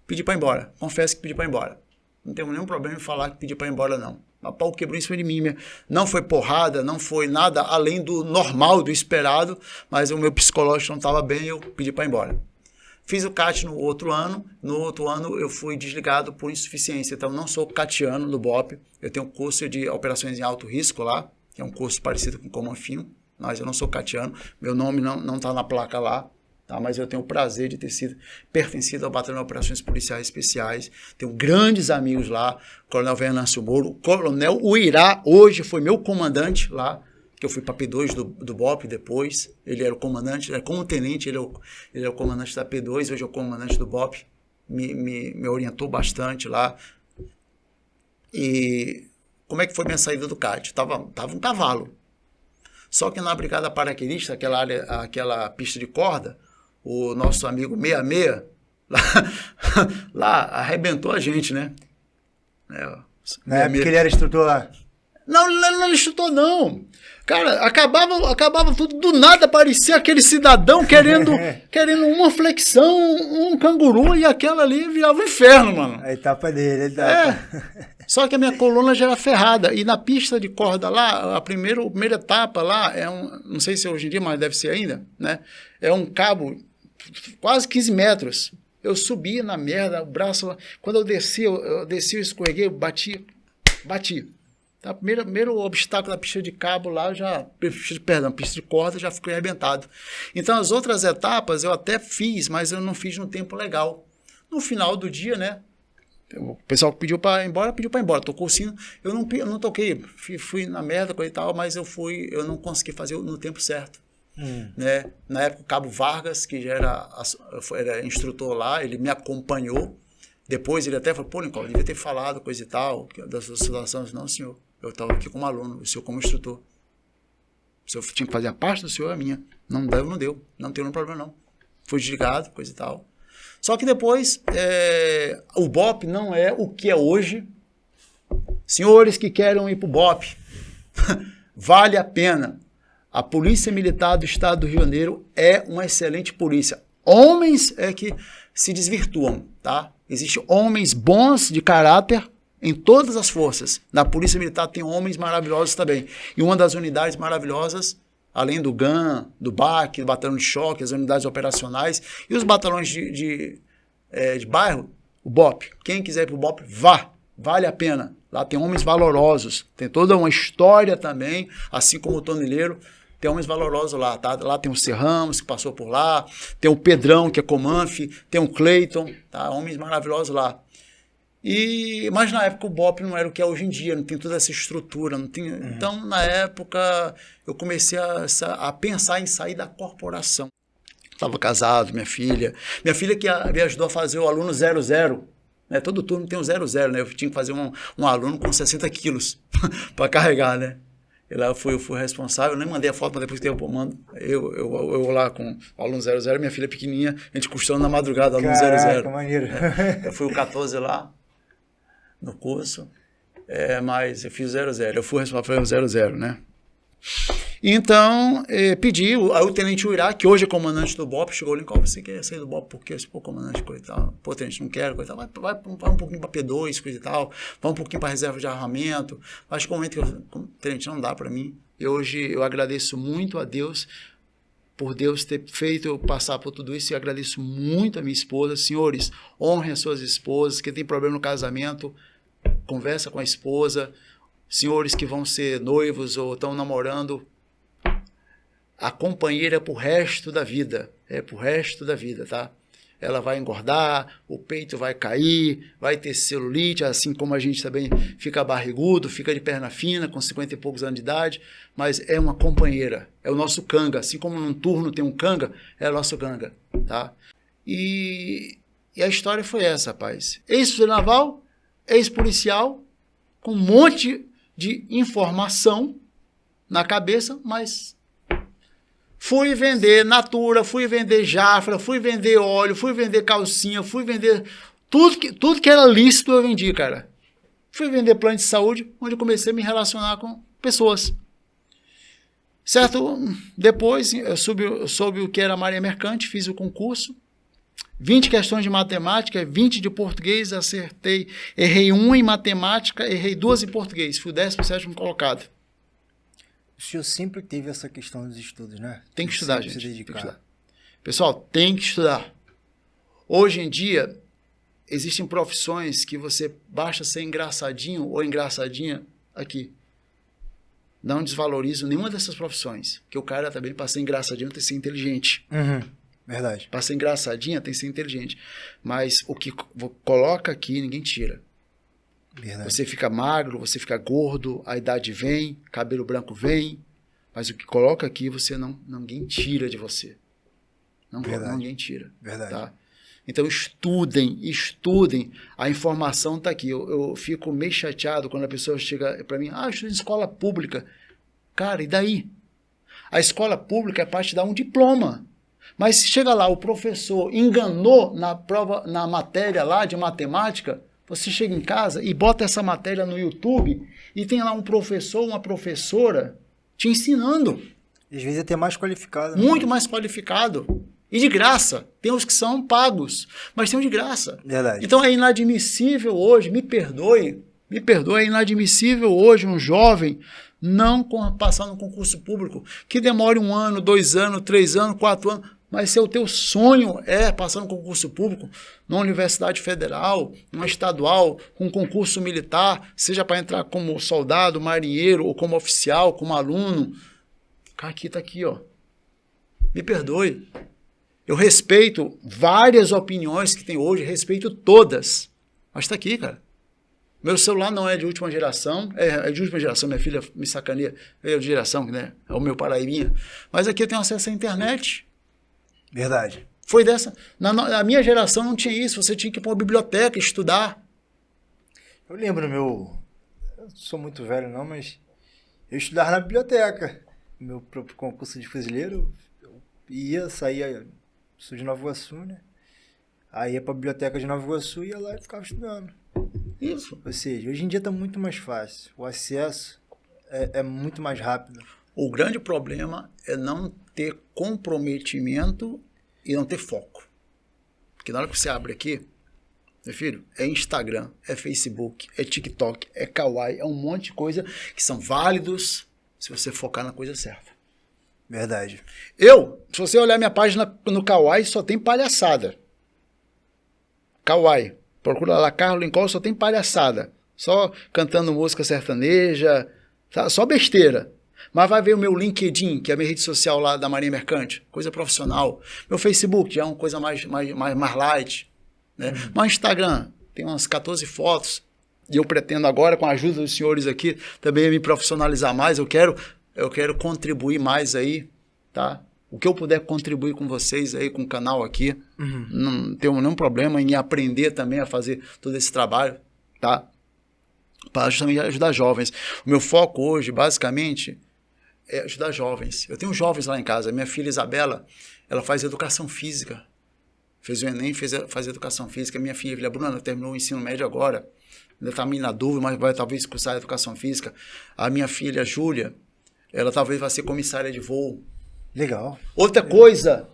Pedi pra ir embora, confesso que pedi pra ir embora. Não tenho nenhum problema em falar que pedi pra ir embora, não. A pau quebrou em cima de mim. Não foi porrada, não foi nada além do normal, do esperado, mas o meu psicológico não estava bem e eu pedi para ir embora. Fiz o CAT no outro ano. No outro ano eu fui desligado por insuficiência. Então não sou catiano do BOP. Eu tenho um curso de operações em alto risco lá, que é um curso parecido com o Comanfinho, mas eu não sou catiano. Meu nome não está na placa lá. Tá, mas eu tenho o prazer de ter pertencido ao Batalhão de Operações Policiais Especiais. Tenho grandes amigos lá, o Coronel Venâncio Moro, o Coronel Uirá, hoje foi meu comandante lá, que eu fui para P2 do BOP depois. Ele era o comandante, era como tenente, ele é o comandante da P2, hoje é o comandante do BOP. Me orientou bastante lá. E como é que foi minha saída do CAT? Tava um cavalo. Só que na Brigada Paraquedista, aquela pista de corda, o nosso amigo 66, lá arrebentou a gente, né? Na época que ele era instrutor lá? Não, ele não era instrutor, não. Cara, acabava tudo, do nada aparecia aquele cidadão querendo uma flexão, um canguru, e aquela ali virava um inferno, mano. A etapa dele, Só que a minha coluna já era ferrada. E na pista de corda lá, a primeira etapa lá, não sei se hoje em dia, mas deve ser ainda, né? É um cabo quase 15 metros. Eu subia na merda, o braço, quando eu desci, eu escorreguei, bati. Tá? Primeiro obstáculo da pista de cabo lá, pista de corda, já fiquei arrebentado. Então as outras etapas eu até fiz, mas eu não fiz no tempo legal. No final do dia, né? O pessoal pediu para ir embora, Tocou o sino, eu não toquei, fui na merda, coisa e tal, mas eu não consegui fazer no tempo certo. Né? Na época, o Cabo Vargas, que já era instrutor lá, ele me acompanhou. Depois ele até falou, pô, Lincoln, eu devia ter falado coisa e tal, das situações. Não, senhor, eu estava aqui como aluno, o senhor como instrutor. O senhor tinha que fazer a parte do senhor, a minha. Não deu, não tem nenhum problema não. Fui desligado, coisa e tal. Só que depois, o BOPE não é o que é hoje. Senhores que querem ir para o BOPE, vale a pena. A Polícia Militar do Estado do Rio de Janeiro é uma excelente polícia. Homens é que se desvirtuam, tá? Existem homens bons de caráter em todas as forças. Na Polícia Militar tem homens maravilhosos também. E uma das unidades maravilhosas, além do GAN, do BAC, do Batalhão de Choque, as unidades operacionais e os batalhões de bairro, o BOPE. Quem quiser ir para o BOPE, vá. Vale a pena. Lá tem homens valorosos. Tem toda uma história também, assim como o Toneleiro. Tem homens valorosos lá, tá? Lá tem o Serramos, que passou por lá. Tem o Pedrão, que é Comanf. Tem o Cleiton, tá? Homens maravilhosos lá. Mas na época o BOPE não era o que é hoje em dia, não tem toda essa estrutura. Não tem, Então, na época, eu comecei a pensar em sair da corporação. Estava casado, minha filha que me ajudou a fazer o aluno 00. Né? Todo turno tem um 00, né? Eu tinha que fazer um aluno com 60 quilos para carregar, né? E lá eu fui responsável, eu nem mandei a foto, mas depois que eu mando, eu lá com o aluno 00, minha filha pequenininha, a gente costurando na madrugada, aluno 00. Maneiro. Eu fui o 14 lá, no curso, mas eu fiz o 00, eu fui responsável pelo 00, né? Então, pedi, aí o tenente Uirá, que hoje é comandante do BOPE, chegou ali e falou, você quer sair do BOPE por quê? Pô, comandante, coisa e tal. Pô, tenente, não quero, coisa e tal. Vai um pouquinho para P2, coisa e tal. Vai um pouquinho para reserva de armamento. Mas comenta que, tenente, não dá para mim. E hoje eu agradeço muito a Deus por Deus ter feito eu passar por tudo isso, e agradeço muito a minha esposa. Senhores, honrem as suas esposas. Quem tem problema no casamento, conversa com a esposa. Senhores que vão ser noivos ou estão namorando, a companheira é pro resto da vida. É pro resto da vida, tá? Ela vai engordar, o peito vai cair, vai ter celulite, assim como a gente também fica barrigudo, fica de perna fina, com 50 e poucos anos de idade, mas é uma companheira, é o nosso canga. Assim como num turno tem um canga, é o nosso canga, tá? E a história foi essa, rapaz. Ex-fuzileiro naval, ex-policial, com um monte de informação na cabeça, mas fui vender Natura, fui vender Jafra, fui vender óleo, fui vender calcinha, fui vender tudo que era lícito eu vendi, cara. Fui vender plano de saúde, onde eu comecei a me relacionar com pessoas. Certo? Depois eu soube o que era Marinha Mercante, fiz o concurso. 20 questões de matemática, 20 de português, acertei. Errei 1 em matemática, errei 2 em português. Fui o 17º colocado. O senhor sempre teve essa questão dos estudos, né? Tem que estudar, gente. Tem que estudar. Pessoal, tem que estudar. Hoje em dia, existem profissões que você basta ser engraçadinho ou engraçadinha aqui. Não desvalorizo nenhuma dessas profissões. Porque o cara também, para ser engraçadinho, tem que ser inteligente. Verdade. Para ser engraçadinha, tem que ser inteligente. Mas o que coloca aqui, ninguém tira. Verdade. Você fica magro, você fica gordo, a idade vem, cabelo branco vem, mas o que coloca aqui, ninguém tira de você. Ninguém tira. Verdade. Tá? Então estudem. A informação está aqui. Eu fico meio chateado quando a pessoa chega para mim, eu estudo em escola pública. Cara, e daí? A escola pública é para te dar um diploma. Mas se chega lá, o professor enganou na matéria lá de matemática, você chega em casa e bota essa matéria no YouTube e tem lá um professor, uma professora te ensinando. Às vezes é até mais qualificado. Muito mais qualificado. E de graça. Tem os que são pagos, mas tem os de graça. Verdade. Então é inadmissível hoje, me perdoe, é inadmissível hoje um jovem não passar no concurso público, que demore 1 ano, 2 anos, 3 anos, 4 anos, mas se o teu sonho é passar no concurso público, numa universidade federal, numa estadual, com concurso militar, seja para entrar como soldado, marinheiro, ou como oficial, como aluno, cara, aqui está aqui, ó. Me perdoe. Eu respeito várias opiniões que tem hoje, respeito todas, Mas tá aqui, cara. Meu celular não é de última geração, é de última geração, minha filha me sacaneia, é de geração, né? É o meu paraibinha. Mas aqui eu tenho acesso à internet. Verdade. Foi dessa. Na minha geração não tinha isso, você tinha que ir para uma biblioteca, estudar. Eu lembro eu não sou muito velho não, mas eu estudava na biblioteca. Meu próprio concurso de fuzileiro, eu saía, sou de Nova Iguaçu, né? Aí ia pra biblioteca de Nova Iguaçu, ia lá e ficava estudando. Isso. Ou seja, hoje em dia tá muito mais fácil. O acesso é muito mais rápido. O grande problema é não ter comprometimento e não ter foco. Porque na hora que você abre aqui, meu filho, é Instagram, é Facebook, é TikTok, é Kawaii, é um monte de coisa que são válidos se você focar na coisa certa. Verdade. Se você olhar minha página no Kawaii, só tem palhaçada. Kawaii. Procura lá, Carlos Lincoln, só tem palhaçada. Só cantando música sertaneja, tá? Só besteira. Mas vai ver o meu LinkedIn, que é a minha rede social lá da Marinha Mercante, coisa profissional. Meu Facebook já é uma coisa mais light. Né? Mas Instagram, tem umas 14 fotos. E eu pretendo agora, com a ajuda dos senhores aqui, também me profissionalizar mais. Eu quero contribuir mais aí, tá? O que eu puder contribuir com vocês aí, com o canal aqui, não tenho nenhum problema em aprender também a fazer todo esse trabalho, tá? Para justamente ajudar jovens. O meu foco hoje, basicamente, é ajudar jovens. Eu tenho jovens lá em casa. Minha filha Isabela, ela faz educação física. Fez o Enem, faz educação física. Minha filha Bruna terminou o ensino médio agora. Ainda está meio na dúvida, mas vai talvez cursar educação física. A minha filha Júlia, ela talvez vai ser comissária de voo. Legal. Outra coisa,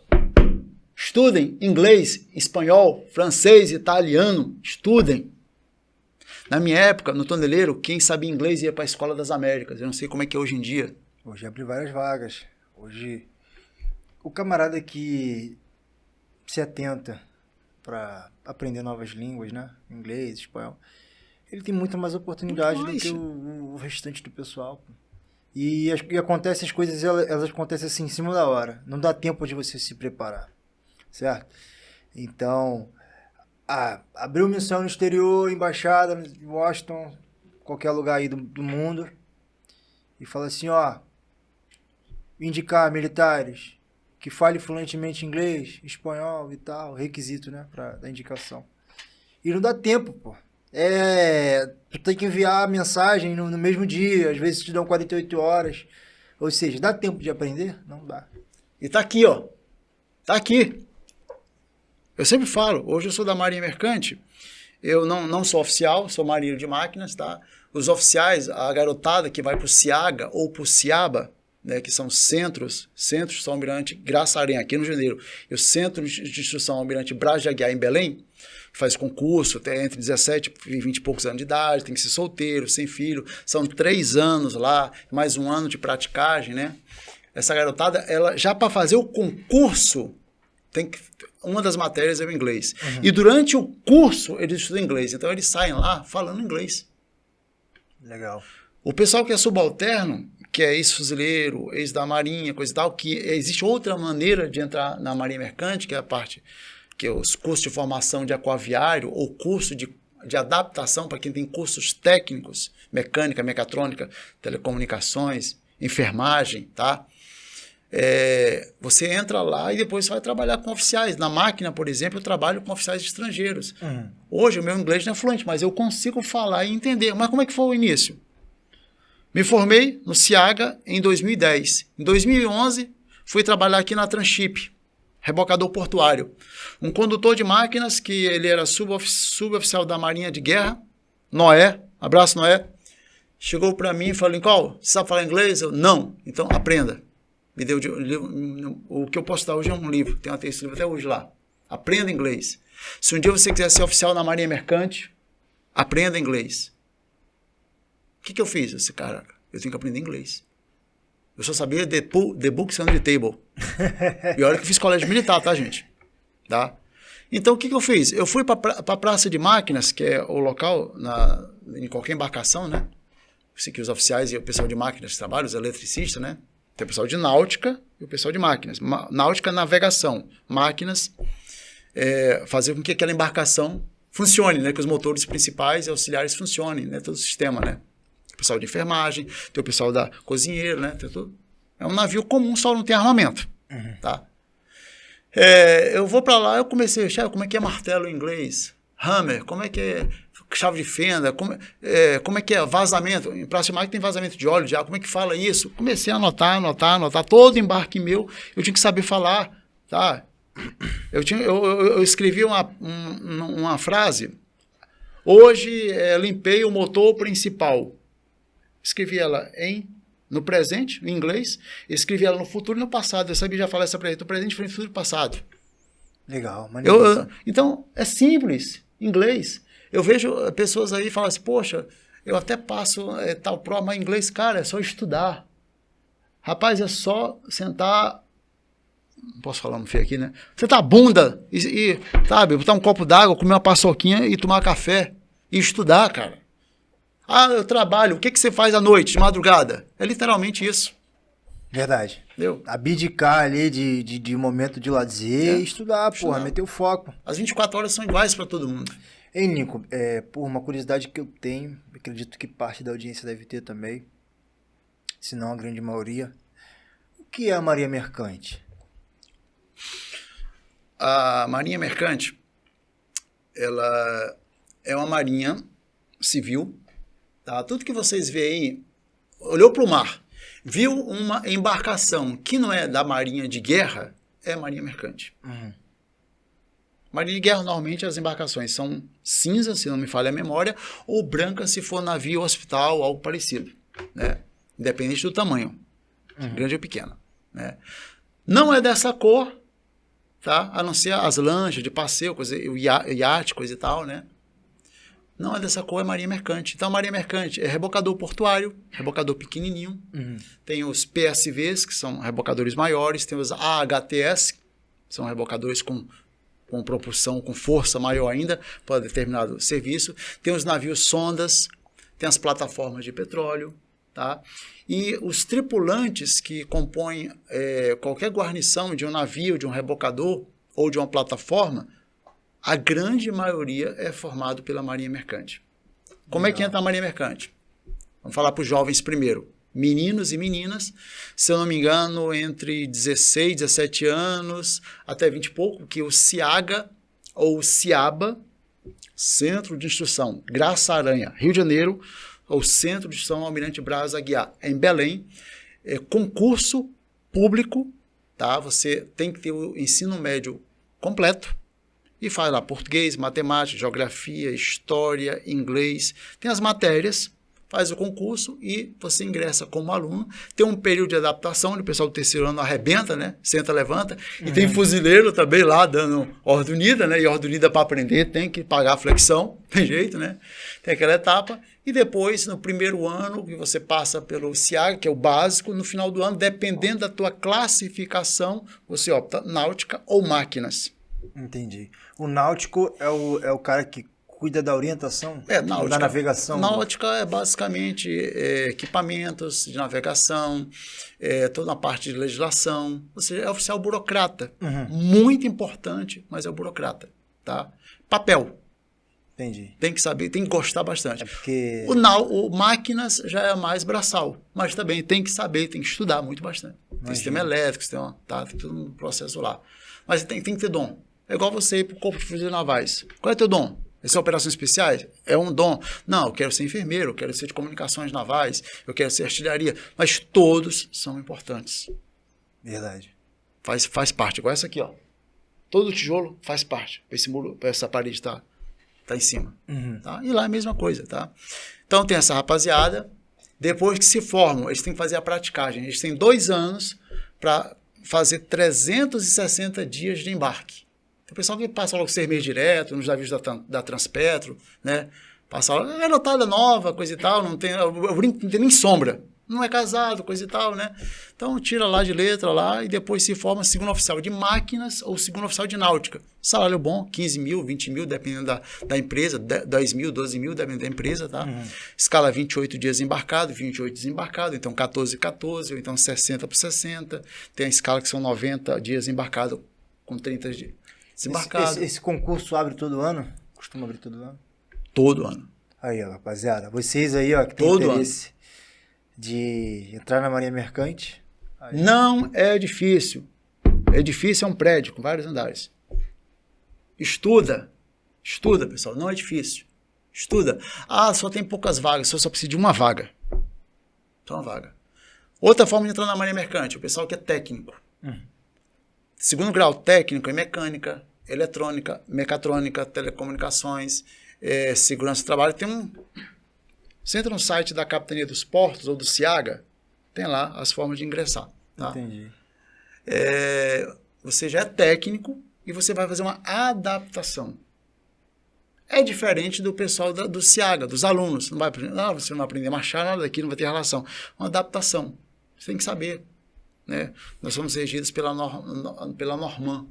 estudem inglês, espanhol, francês, italiano, estudem. Na minha época, no Toneleiro, quem sabia inglês ia para a Escola das Américas. Eu não sei como é que é hoje em dia. Hoje abre várias vagas. Hoje, o camarada que se atenta para aprender novas línguas, né? Inglês, espanhol, ele tem muito mais oportunidade do que o restante do pessoal. E acontece as coisas, elas acontecem assim em cima da hora. Não dá tempo de você se preparar, certo? Então, abriu missão no exterior, embaixada, em Washington, qualquer lugar aí do mundo, e fala assim, indicar militares que fale fluentemente inglês, espanhol e tal, requisito, né, da indicação. E não dá tempo, pô. Tu tem que enviar a mensagem no mesmo dia, às vezes te dão 48 horas. Ou seja, dá tempo de aprender? Não dá. E tá aqui, ó. Tá aqui. Eu sempre falo, hoje eu sou da Marinha Mercante, eu não sou oficial, sou marinheiro de máquinas, tá? Os oficiais, a garotada que vai pro CIAGA ou pro CIABA, né, que são centros de instrução almirante Graça Aranha, aqui no Janeiro, e o Centro de Instrução Almirante Braz de Aguiar, em Belém, faz concurso, tem entre 17 e 20 e poucos anos de idade, tem que ser solteiro, sem filho, são 3 anos lá, mais 1 ano de praticagem, né? Essa garotada, ela já para fazer o concurso, uma das matérias é o inglês. E durante o curso, eles estudam inglês, então eles saem lá falando inglês. Legal. O pessoal que é subalterno, que é ex-fuzileiro, ex da Marinha, coisa e tal, que existe outra maneira de entrar na Marinha Mercante, que é a parte que é os cursos de formação de aquaviário ou curso de adaptação para quem tem cursos técnicos, mecânica, mecatrônica, telecomunicações, enfermagem, tá? Você entra lá e depois você vai trabalhar com oficiais. Na máquina, por exemplo, eu trabalho com oficiais estrangeiros. Hoje o meu inglês não é fluente, mas eu consigo falar e entender. Mas como é que foi o início? Me formei no CIAGA em 2010. Em 2011, fui trabalhar aqui na Tranship, rebocador portuário. Um condutor de máquinas, que ele era suboficial da Marinha de Guerra, Noé, abraço Noé, chegou para mim e falou, Lincoln, você sabe falar inglês? Eu, não, então aprenda. Me deu o que eu posso dar hoje é um livro, tem esse livro até hoje lá. Aprenda inglês. Se um dia você quiser ser oficial na Marinha Mercante, aprenda inglês. O que eu fiz? Eu disse, caraca, eu tenho que aprender inglês. Eu só sabia the books and the table. E olha que eu fiz colégio militar, tá, gente? Tá? Então, o que eu fiz? Eu fui para a Praça de Máquinas, que é o local em qualquer embarcação, né? Sei que os oficiais e o pessoal de máquinas trabalham, os eletricistas, né? Tem o pessoal de náutica e o pessoal de máquinas. Náutica, navegação. Máquinas, fazer com que aquela embarcação funcione, né? Que os motores principais e auxiliares funcionem, né? Todo o sistema, né? O pessoal de enfermagem, tem o pessoal da cozinheiro, né? Tem tudo. É um navio comum, só não tem armamento, tá? Eu vou para lá, eu comecei a achar como é que é martelo em inglês, hammer, como é que é chave de fenda, como é que é vazamento, em praça de máquina tem vazamento de óleo, de água, como é que fala isso? Comecei a anotar, todo embarque meu, eu tinha que saber falar, tá? Eu escrevi uma frase, hoje limpei o motor principal, escrevi ela no presente, em inglês, escrevi ela no futuro e no passado. Eu sabia já falar essa no presente, no futuro e futuro. Legal, então, é simples, inglês. Eu vejo pessoas aí falando assim, poxa, eu até passo tal prova, mas inglês, cara, é só estudar. Rapaz, é só sentar, não posso falar no feio aqui, né? Sentar a bunda e sabe, botar um copo d'água, comer uma paçoquinha e tomar café. E estudar, cara. Ah, eu trabalho. O que você faz à noite, de madrugada? É literalmente isso. Verdade. Entendeu? Abdicar ali de momento de lazer e estudar, porra, meter o foco. As 24 horas são iguais para todo mundo. Ei, Nico, por uma curiosidade que eu tenho, acredito que parte da audiência deve ter também, se não a grande maioria. O que é a Marinha Mercante? A Marinha Mercante, ela é uma marinha civil. Tá? Tudo que vocês veem aí, olhou para o mar, viu uma embarcação que não é da marinha de guerra, é marinha mercante. Marinha de guerra, normalmente, as embarcações são cinza, se não me falha a memória, ou branca, se for navio, hospital, algo parecido. Né? Independente do tamanho, grande ou pequena. Né? Não é dessa cor, tá? A não ser as lanchas de passeio, o iate, coisa e tal, né? Não é dessa cor, é marinha mercante. Então, a marinha mercante é rebocador portuário, rebocador pequenininho. Tem os PSVs, que são rebocadores maiores. Tem os AHTS, que são rebocadores com propulsão, com força maior ainda, para determinado serviço. Tem os navios sondas, tem as plataformas de petróleo. Tá? E os tripulantes que compõem qualquer guarnição de um navio, de um rebocador ou de uma plataforma, a grande maioria é formado pela Marinha Mercante. Como é que entra a Marinha Mercante? Vamos falar para os jovens primeiro. Meninos e meninas, se eu não me engano, entre 16, 17 anos até 20 e pouco, que o CIAGA ou CIABA, Centro de Instrução Graça Aranha, Rio de Janeiro, ou Centro de Instrução Almirante Braz Aguiar, em Belém, concurso público, tá? Você tem que ter o ensino médio completo, e faz lá português, matemática, geografia, história, inglês. Tem as matérias, faz o concurso e você ingressa como aluno. Tem um período de adaptação, onde o pessoal do terceiro ano arrebenta, né? Senta, levanta. E tem fuzileiro também lá, dando ordem unida, né? E ordem unida para aprender tem que pagar a flexão, tem jeito, né? Tem aquela etapa. E depois, no primeiro ano, que você passa pelo CIAG, que é o básico, no final do ano, dependendo da tua classificação, você opta náutica ou máquinas. Entendi. O náutico é o cara que cuida da orientação, náutica, da navegação? Náutica é basicamente equipamentos de navegação, toda a parte de legislação. Você é oficial burocrata. Muito importante, mas é o burocrata. Tá? Papel. Entendi. Tem que saber, tem que gostar bastante. Porque... O máquinas já é mais braçal, mas também tem que saber, tem que estudar muito bastante. Tem sistema elétrico, tem todo um processo lá. Mas tem que ter dom. É igual você ir para o Corpo de Fuzileiros Navais. Qual é o teu dom? Esse é operações especiais? É um dom. Não, eu quero ser enfermeiro, eu quero ser de comunicações navais, eu quero ser artilharia. Mas todos são importantes. Verdade. Faz parte. Igual essa aqui, ó. Todo tijolo faz parte. Esse muro, essa parede está em cima. Tá? E lá é a mesma coisa. Tá? Então tem essa rapaziada. Depois que se formam, eles têm que fazer a praticagem. Eles têm 2 anos para fazer 360 dias de embarque. O pessoal que passa logo 6 meses direto, nos navios da Transpetro, né? Passa logo, é lotada nova, coisa e tal, não tem nem sombra. Não é casado, coisa e tal, né? Então, tira lá de letra lá e depois se forma segundo oficial de máquinas ou segundo oficial de náutica. Salário bom, 15 mil, 20 mil, dependendo da empresa, 10 mil, 12 mil, dependendo da empresa, tá? Escala 28 dias embarcado, 28 desembarcado, então 14, 14, ou então 60 por 60. Tem a escala que são 90 dias embarcado com 30 dias desembarcado. Esse concurso abre todo ano? Costuma abrir todo ano? Todo ano. Aí, ó, rapaziada. Vocês aí, ó, que tem Todo interesse de entrar na Marinha Mercante. Aí. Não é difícil. Edifício é um prédio com vários andares. Estuda, pessoal. Não é difícil. Estuda. Ah, só tem poucas vagas. Só precisa de uma vaga. Só uma vaga. Outra forma de entrar na Marinha Mercante, o pessoal que é técnico. Segundo grau técnico é mecânica, eletrônica, mecatrônica, telecomunicações, segurança do trabalho. Você entra no site da Capitania dos Portos ou do CIAGA, tem lá as formas de ingressar. Tá? Entendi. Você já é técnico e você vai fazer uma adaptação. É diferente do pessoal do CIAGA, dos alunos. Você não vai aprender a marchar, nada daqui, não vai ter relação. Uma adaptação. Você tem que saber. Né? Nós somos regidos pela Norman,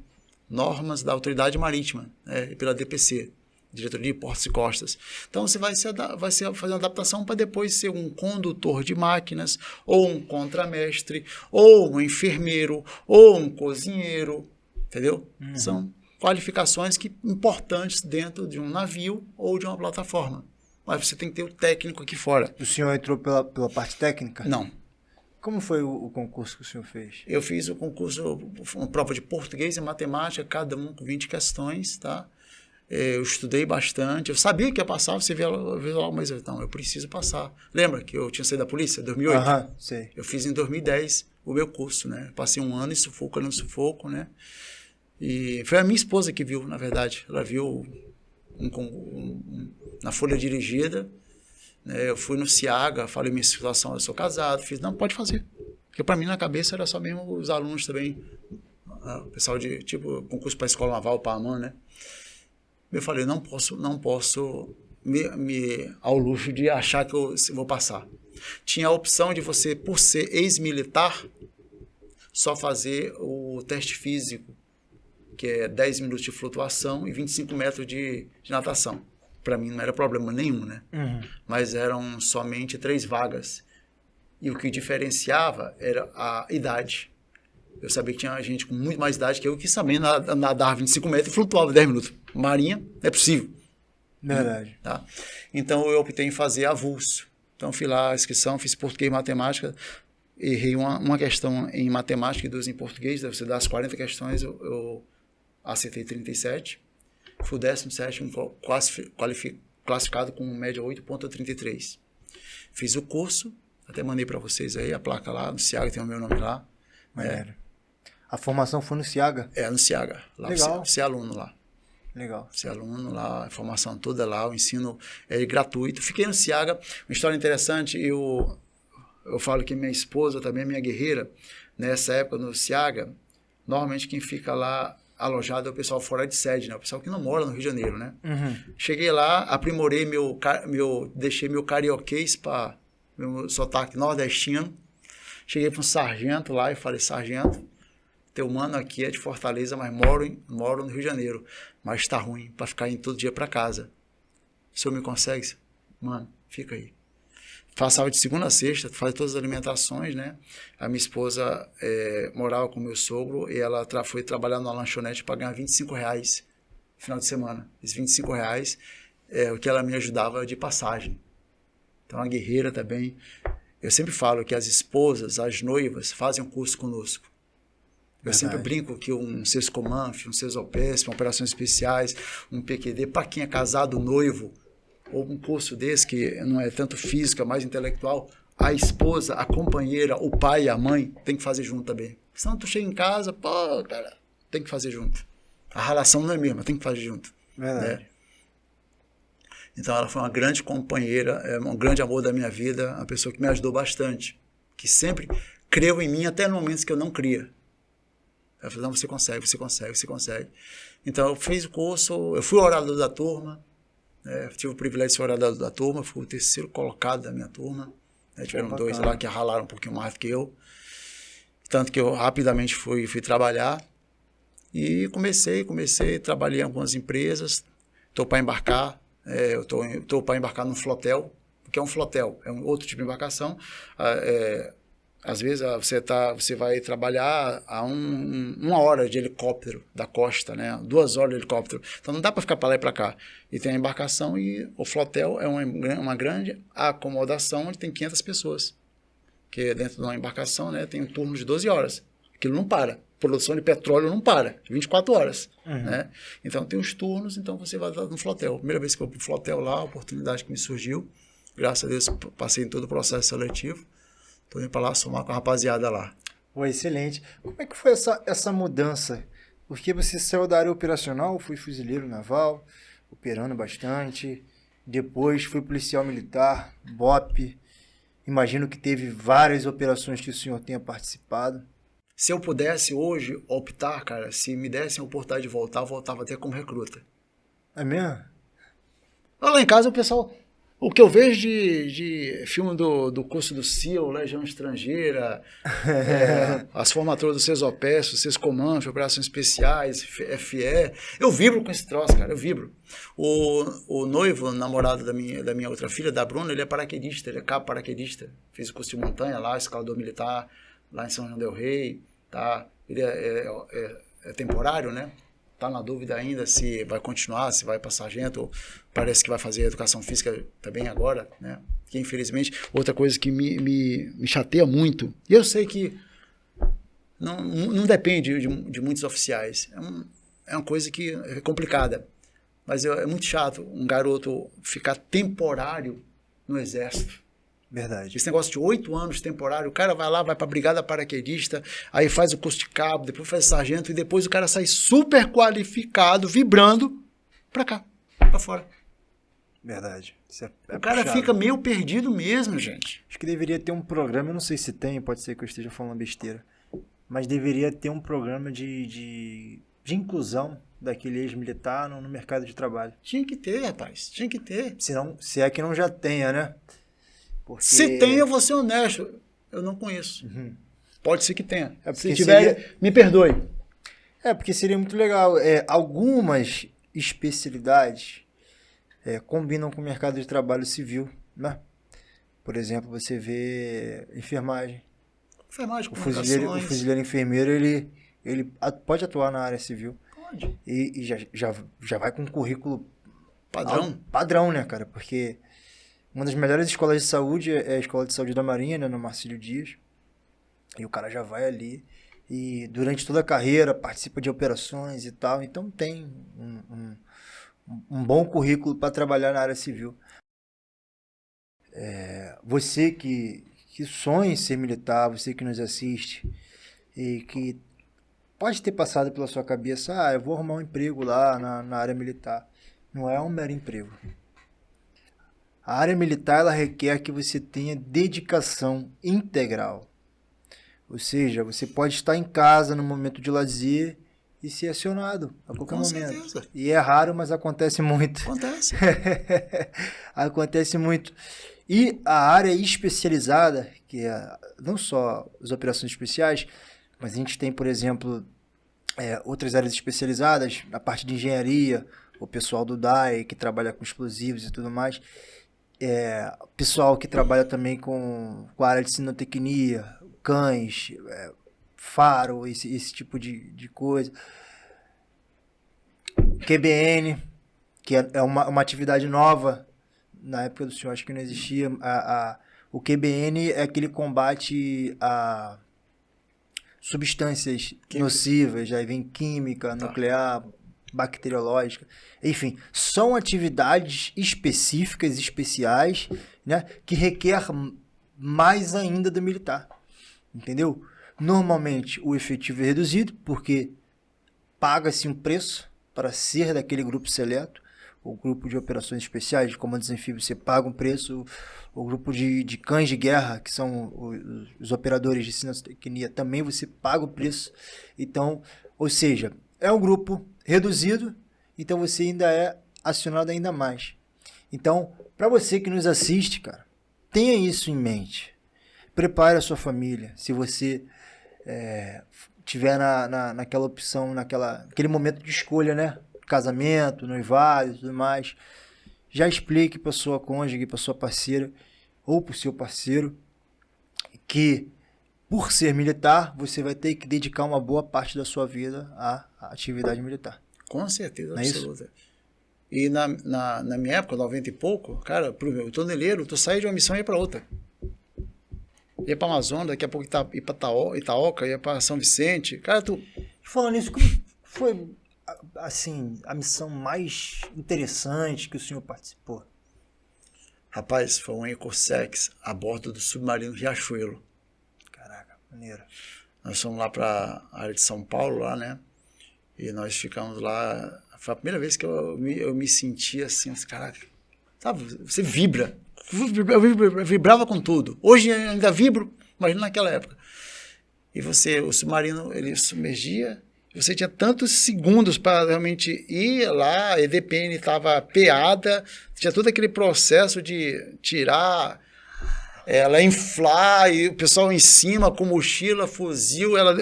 normas da Autoridade Marítima, e pela DPC, Diretoria de Portos e Costas. Então, você vai fazer uma adaptação para depois ser um condutor de máquinas, ou um contramestre, ou um enfermeiro, ou um cozinheiro, entendeu? São qualificações importantes dentro de um navio ou de uma plataforma. Mas você tem que ter o técnico aqui fora. O senhor entrou pela parte técnica? Não. Como foi o concurso que o senhor fez? Eu fiz o concurso, uma prova de português e matemática, cada um com 20 questões, tá? Eu estudei bastante, eu sabia que ia passar, você vê lá, mas não, eu preciso passar. Lembra que eu tinha saído da polícia em 2008? Sei. Eu fiz em 2010 o meu curso, né? Passei um ano em sufoco, né? E foi a minha esposa que viu, na verdade. Ela viu na folha dirigida, né? Eu fui no CIAGA, falei minha situação, eu sou casado, não, pode fazer. Porque para mim na cabeça era só mesmo os alunos também, o pessoal de, tipo, concurso para a escola naval, para a AMAN, né? Eu falei, não posso me ao luxo de achar que eu vou passar. Tinha a opção de você, por ser ex-militar, só fazer o teste físico, que é 10 minutos de flutuação e 25 metros de natação. Para mim não era problema nenhum, né? Mas eram somente 3 vagas. E o que diferenciava era a idade. Eu sabia que tinha gente com muito mais idade que eu que sabia nadar 25 metros e flutuava 10 minutos. Marinha, é possível. Verdade. Tá? Então eu optei em fazer avulso. Então fui lá a inscrição, fiz português e matemática, errei uma questão em matemática e 2 em português. Você dá as 40 questões, eu acertei 37. Fui o 17º classificado com média 8,33. Fiz o curso, até mandei para vocês aí, a placa lá, no CIAGA tem o meu nome lá. A formação foi no CIAGA? No CIAGA. Lá. Legal. Ser aluno lá. Legal. Ser aluno lá, a formação toda lá, o ensino é gratuito. Fiquei no CIAGA, uma história interessante, eu falo que minha esposa também é minha guerreira, nessa época no CIAGA, normalmente quem fica lá alojado é o pessoal fora de sede, né? O pessoal que não mora no Rio de Janeiro, né? Cheguei lá, aprimorei deixei meu carioquês para meu sotaque nordestino. Cheguei para um sargento lá e falei, sargento, teu mano aqui é de Fortaleza, mas moro no Rio de Janeiro, mas tá ruim para ficar indo todo dia para casa. O senhor me consegue? Mano, fica aí. Passava de segunda a sexta, fazia todas as alimentações, né? A minha esposa morava com o meu sogro e ela foi trabalhar numa lanchonete para ganhar R$25 no final de semana. Esses R$25 é o que ela me ajudava de passagem. Então, uma guerreira também. Eu sempre falo que as esposas, as noivas, fazem um curso conosco. Eu sempre brinco que um SESCOMANF, um SESOPESP, operações especiais, um PQD, para quem é casado, noivo, ou um curso desse que não é tanto físico, é mais intelectual, a esposa, a companheira, o pai e a mãe tem que fazer junto também. Senão tu chega em casa, pô, cara, tem que fazer junto. A relação não é mesma, tem que fazer junto. Verdade. Né? Então ela foi uma grande companheira, um grande amor da minha vida, uma pessoa que me ajudou bastante, que sempre creu em mim até nos momentos que eu não cria. Ela falou, não, você consegue. Então eu fiz o curso, eu fui o orador da turma, tive o privilégio de ser orador da turma, fui o 3º colocado da minha turma, tiveram 2 lá que ralaram um pouquinho mais do que eu, tanto que eu rapidamente fui trabalhar e comecei, trabalhei em algumas empresas, estou para embarcar, estou para embarcar num flotel, porque é um flotel, é um outro tipo de embarcação, Às vezes você vai trabalhar a 1 hora de helicóptero da costa, né? 2 horas de helicóptero. Então não dá para ficar para lá e para cá. E tem a embarcação e o flotel é uma grande acomodação onde tem 500 pessoas. Que dentro de uma embarcação, né, tem um turno de 12 horas. Aquilo não para. Produção de petróleo não para. 24 horas. Né? Então tem os turnos, então você vai no flotel. Primeira vez que eu fui pro flotel lá, a oportunidade que me surgiu. Graças a Deus passei em todo o processo seletivo. Estou indo para lá somar com a rapaziada lá. Pô, excelente. Como é que foi essa mudança? Porque você saiu da área operacional, foi fuzileiro naval, operando bastante. Depois foi policial militar, BOP. Imagino que teve várias operações que o senhor tenha participado. Se eu pudesse hoje optar, cara, se me dessem a oportunidade de voltar, eu voltava até como recruta. É mesmo? Lá em casa o pessoal... O que eu vejo de filme do curso do CIL, Legião Estrangeira, as formaturas do CESOPES, do SESCOMAN, Operações Especiais, FE, eu vibro com esse troço, cara, eu vibro. O noivo, namorado da minha outra filha, da Bruna, ele é paraquedista, ele é cabo paraquedista. Fez o curso de montanha lá, escalador militar, lá em São João del Rei, tá? Ele é temporário, né? Está na dúvida ainda se vai continuar, se vai para sargento, ou parece que vai fazer educação física também agora, né? Que infelizmente, outra coisa que me chateia muito, e eu sei que não depende de muitos oficiais, é uma coisa que é complicada, mas é muito chato um garoto ficar temporário no exército. Verdade. Esse negócio de 8 anos temporário, o cara vai lá, vai pra brigada paraquedista, aí faz o curso de cabo, depois faz sargento, e depois o cara sai super qualificado, vibrando, pra cá, pra fora. Verdade. Isso o cara puxado. Fica meio perdido mesmo, gente. Acho que deveria ter um programa, eu não sei se tem, pode ser que eu esteja falando besteira, mas deveria ter um programa de inclusão daquele ex-militar no mercado de trabalho. Tinha que ter, rapaz, tinha que ter. Se é que não já tenha, né? Porque... Se tem, eu vou ser honesto, eu não conheço. Pode ser que tenha. Se tiver, me perdoe. Porque seria muito legal. Algumas especialidades combinam com o mercado de trabalho civil, né? Por exemplo, você vê enfermagem. Enfermagem, o fuzileiro enfermeiro, ele pode atuar na área civil. Pode. E já vai com um currículo padrão, né, cara? Porque uma das melhores escolas de saúde é a Escola de Saúde da Marinha, né, no Marcílio Dias. E o cara já vai ali e durante toda a carreira participa de operações e tal. Então tem um bom currículo para trabalhar na área civil. Você que sonha em ser militar, você que nos assiste e que pode ter passado pela sua cabeça, eu vou arrumar um emprego lá na área militar. Não é um mero emprego. A área militar, ela requer que você tenha dedicação integral. Ou seja, você pode estar em casa no momento de lazer e ser acionado a qualquer momento. Certeza. E é raro, mas acontece muito. Acontece. Acontece muito. E a área especializada, que é não só as operações especiais, mas a gente tem, por exemplo, outras áreas especializadas, na parte de engenharia, o pessoal do DAE, que trabalha com explosivos e tudo mais. Pessoal que trabalha também com a área de sinotecnia, cães, faro, esse tipo de coisa. QBN, que é uma atividade nova, na época do senhor acho que não existia. O QBN é aquele combate a substâncias nocivas, aí vem química, nuclear, bacteriológica, enfim, são atividades específicas, especiais, né, que requer mais ainda do militar, entendeu? Normalmente o efetivo é reduzido, porque paga-se um preço para ser daquele grupo seleto, o grupo de operações especiais, de comandos anfíbios, você paga um preço, o grupo de cães de guerra, que são os operadores de sinotecnia, também você paga o preço, então, ou seja, é um grupo reduzido, então você ainda é acionado ainda mais. Então, para você que nos assiste, cara, tenha isso em mente. Prepare a sua família. Se você tiver naquela opção, naquele momento de escolha, né? Casamento, noivado e tudo mais, já explique para sua cônjuge, para sua parceira ou para o seu parceiro que por ser militar, você vai ter que dedicar uma boa parte da sua vida à atividade militar. Com certeza, Não é absoluta. E na minha época, 90 e pouco, cara, pro toneleiro, tu saía de uma missão e ia para outra. Ia para Amazonas, daqui a pouco ia para Itaoca, ia para São Vicente. Cara, tu... Falando nisso, como foi, assim, a missão mais interessante que o senhor participou? Rapaz, foi um Ecosex a bordo do submarino Riachuelo. Caraca, maneiro. Nós fomos lá para a área de São Paulo, lá, né? E nós ficamos lá. Foi a primeira vez que eu me senti assim, caraca, sabe? Você vibra. Eu vibrava com tudo. Hoje ainda vibro, imagina naquela época. E o submarino, ele submergia. Você tinha tantos segundos para realmente ir lá, a EDPN estava peada, tinha todo aquele processo de tirar, ela inflar, e o pessoal em cima com mochila, fuzil, ela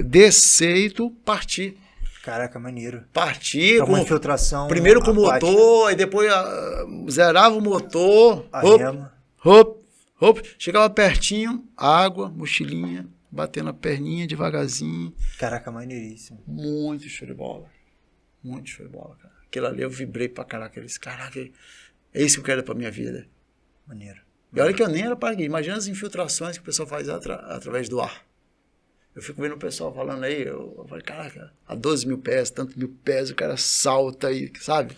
descer e tu partir. Caraca, maneiro. Partir Então, com uma infiltração. primeiro com o motor, aí depois zerava o motor, chegava pertinho, água, mochilinha, batendo a perninha devagarzinho. Caraca, maneiríssimo. Muito show de bola. Muito show de bola, cara. Aquilo ali eu vibrei pra caraca. Eu disse, caraca, é isso que eu quero pra minha vida. Maneiro. E olha que eu nem era paraquedista. Imagina as infiltrações que o pessoal faz através do ar. Eu fico vendo o pessoal falando aí, eu falei, caraca, a 12 mil pés, tanto mil pés, o cara salta aí, sabe?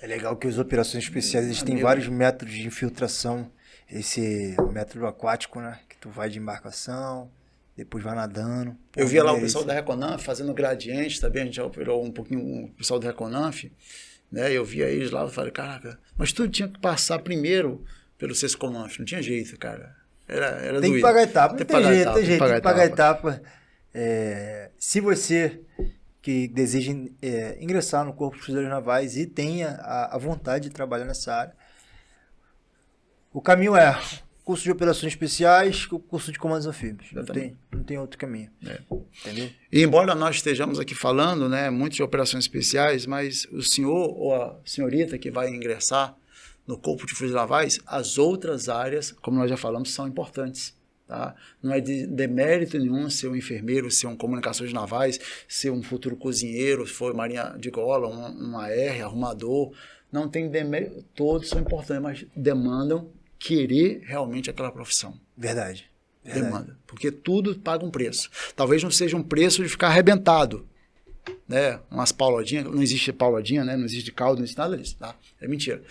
É legal que as operações especiais, eles têm vários métodos de infiltração. Esse método aquático, né? Que tu vai de embarcação, depois vai nadando. Eu via lá o pessoal da Reconanf fazendo gradiente, também a gente já operou um pouquinho o pessoal da Reconanf, né? Eu via eles lá, eu falei, caraca, mas tudo tinha que passar primeiro pelo Sescomanf, não tinha jeito, cara. Era tem doído. Que pagar etapa, não tem jeito, tem que pagar etapa. Se você que deseja ingressar no Corpo de Fuzileiros Navais e tenha a vontade de trabalhar nessa área, o caminho é curso de operações especiais, curso de comandos anfíbios. Não tem outro caminho. Entendeu? E embora nós estejamos aqui falando, né, muito de operações especiais, mas o senhor ou a senhorita que vai ingressar no Corpo de Fuzileiros Navais, as outras áreas, como nós já falamos, são importantes. Tá? Não é de demérito nenhum ser um enfermeiro, ser um comunicações navais, ser um futuro cozinheiro, se for marinha de gola, um AR, arrumador. Não tem demérito, todos são importantes, mas demandam querer realmente aquela profissão. Verdade. Demanda, porque tudo paga um preço. Talvez não seja um preço de ficar arrebentado, né? Umas pauladinhas, não existe pauladinha, né? Não existe caldo, não existe nada disso, tá? É mentira.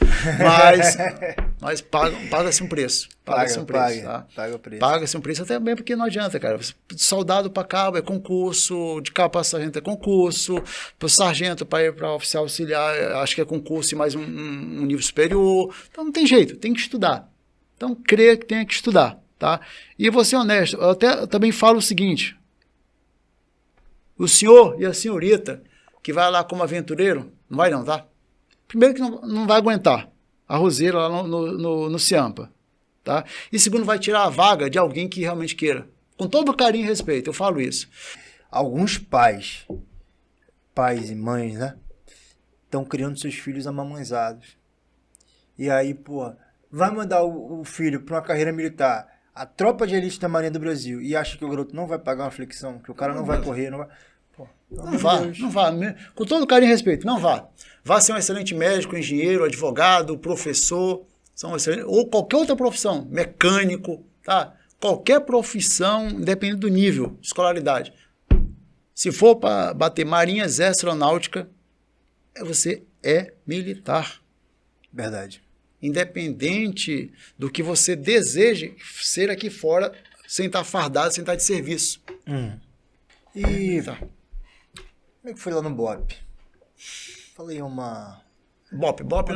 Mas paga-se um preço. Paga-se um preço, tá? Paga o preço. Paga-se um preço até bem porque não adianta, cara. Soldado para cabo é concurso, de cabo para sargento é concurso, para sargento para ir para oficial auxiliar, acho que é concurso e mais um nível superior. Então não tem jeito, tem que estudar. Então creia que tenha que estudar, tá? E eu vou ser honesto, eu também falo o seguinte: o senhor e a senhorita que vai lá como aventureiro, não vai não, tá? Primeiro que não vai aguentar a roseira lá no Ciampa, tá? E segundo, vai tirar a vaga de alguém que realmente queira. Com todo carinho e respeito, eu falo isso. Alguns pais e mães, né? Estão criando seus filhos amamãezados. E aí, pô, vai mandar o filho para uma carreira militar, a tropa de elite da Marinha do Brasil, e acha que o garoto não vai pagar uma flexão, que o cara não vai correr, não vai... Pô, não vá. Com todo carinho e respeito, não vá. Vá ser um excelente médico, engenheiro, advogado, professor, ou qualquer outra profissão, mecânico, tá? Qualquer profissão, independente do nível de escolaridade. Se for para bater Marinha, Exército, Aeronáutica, você é militar. Verdade. Independente do que você deseje ser aqui fora, sem estar fardado, sem estar de serviço. E como é que foi lá no BOP? Falei uma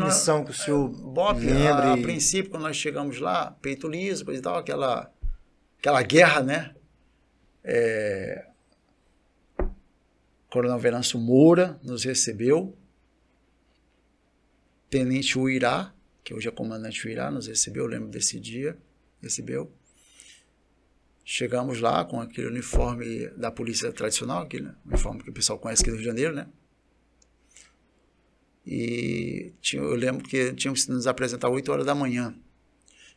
missão que o senhor lembra. A princípio, quando nós chegamos lá, peito liso, e tal, aquela guerra, né? Coronel Venâncio Moura nos recebeu. Tenente Uirá, que hoje é comandante Uirá, nos recebeu, eu lembro desse dia, recebeu. Chegamos lá com aquele uniforme da polícia tradicional, aquele uniforme que o pessoal conhece aqui do Rio de Janeiro, né? E eu lembro que tínhamos que nos apresentar às 8 horas da manhã.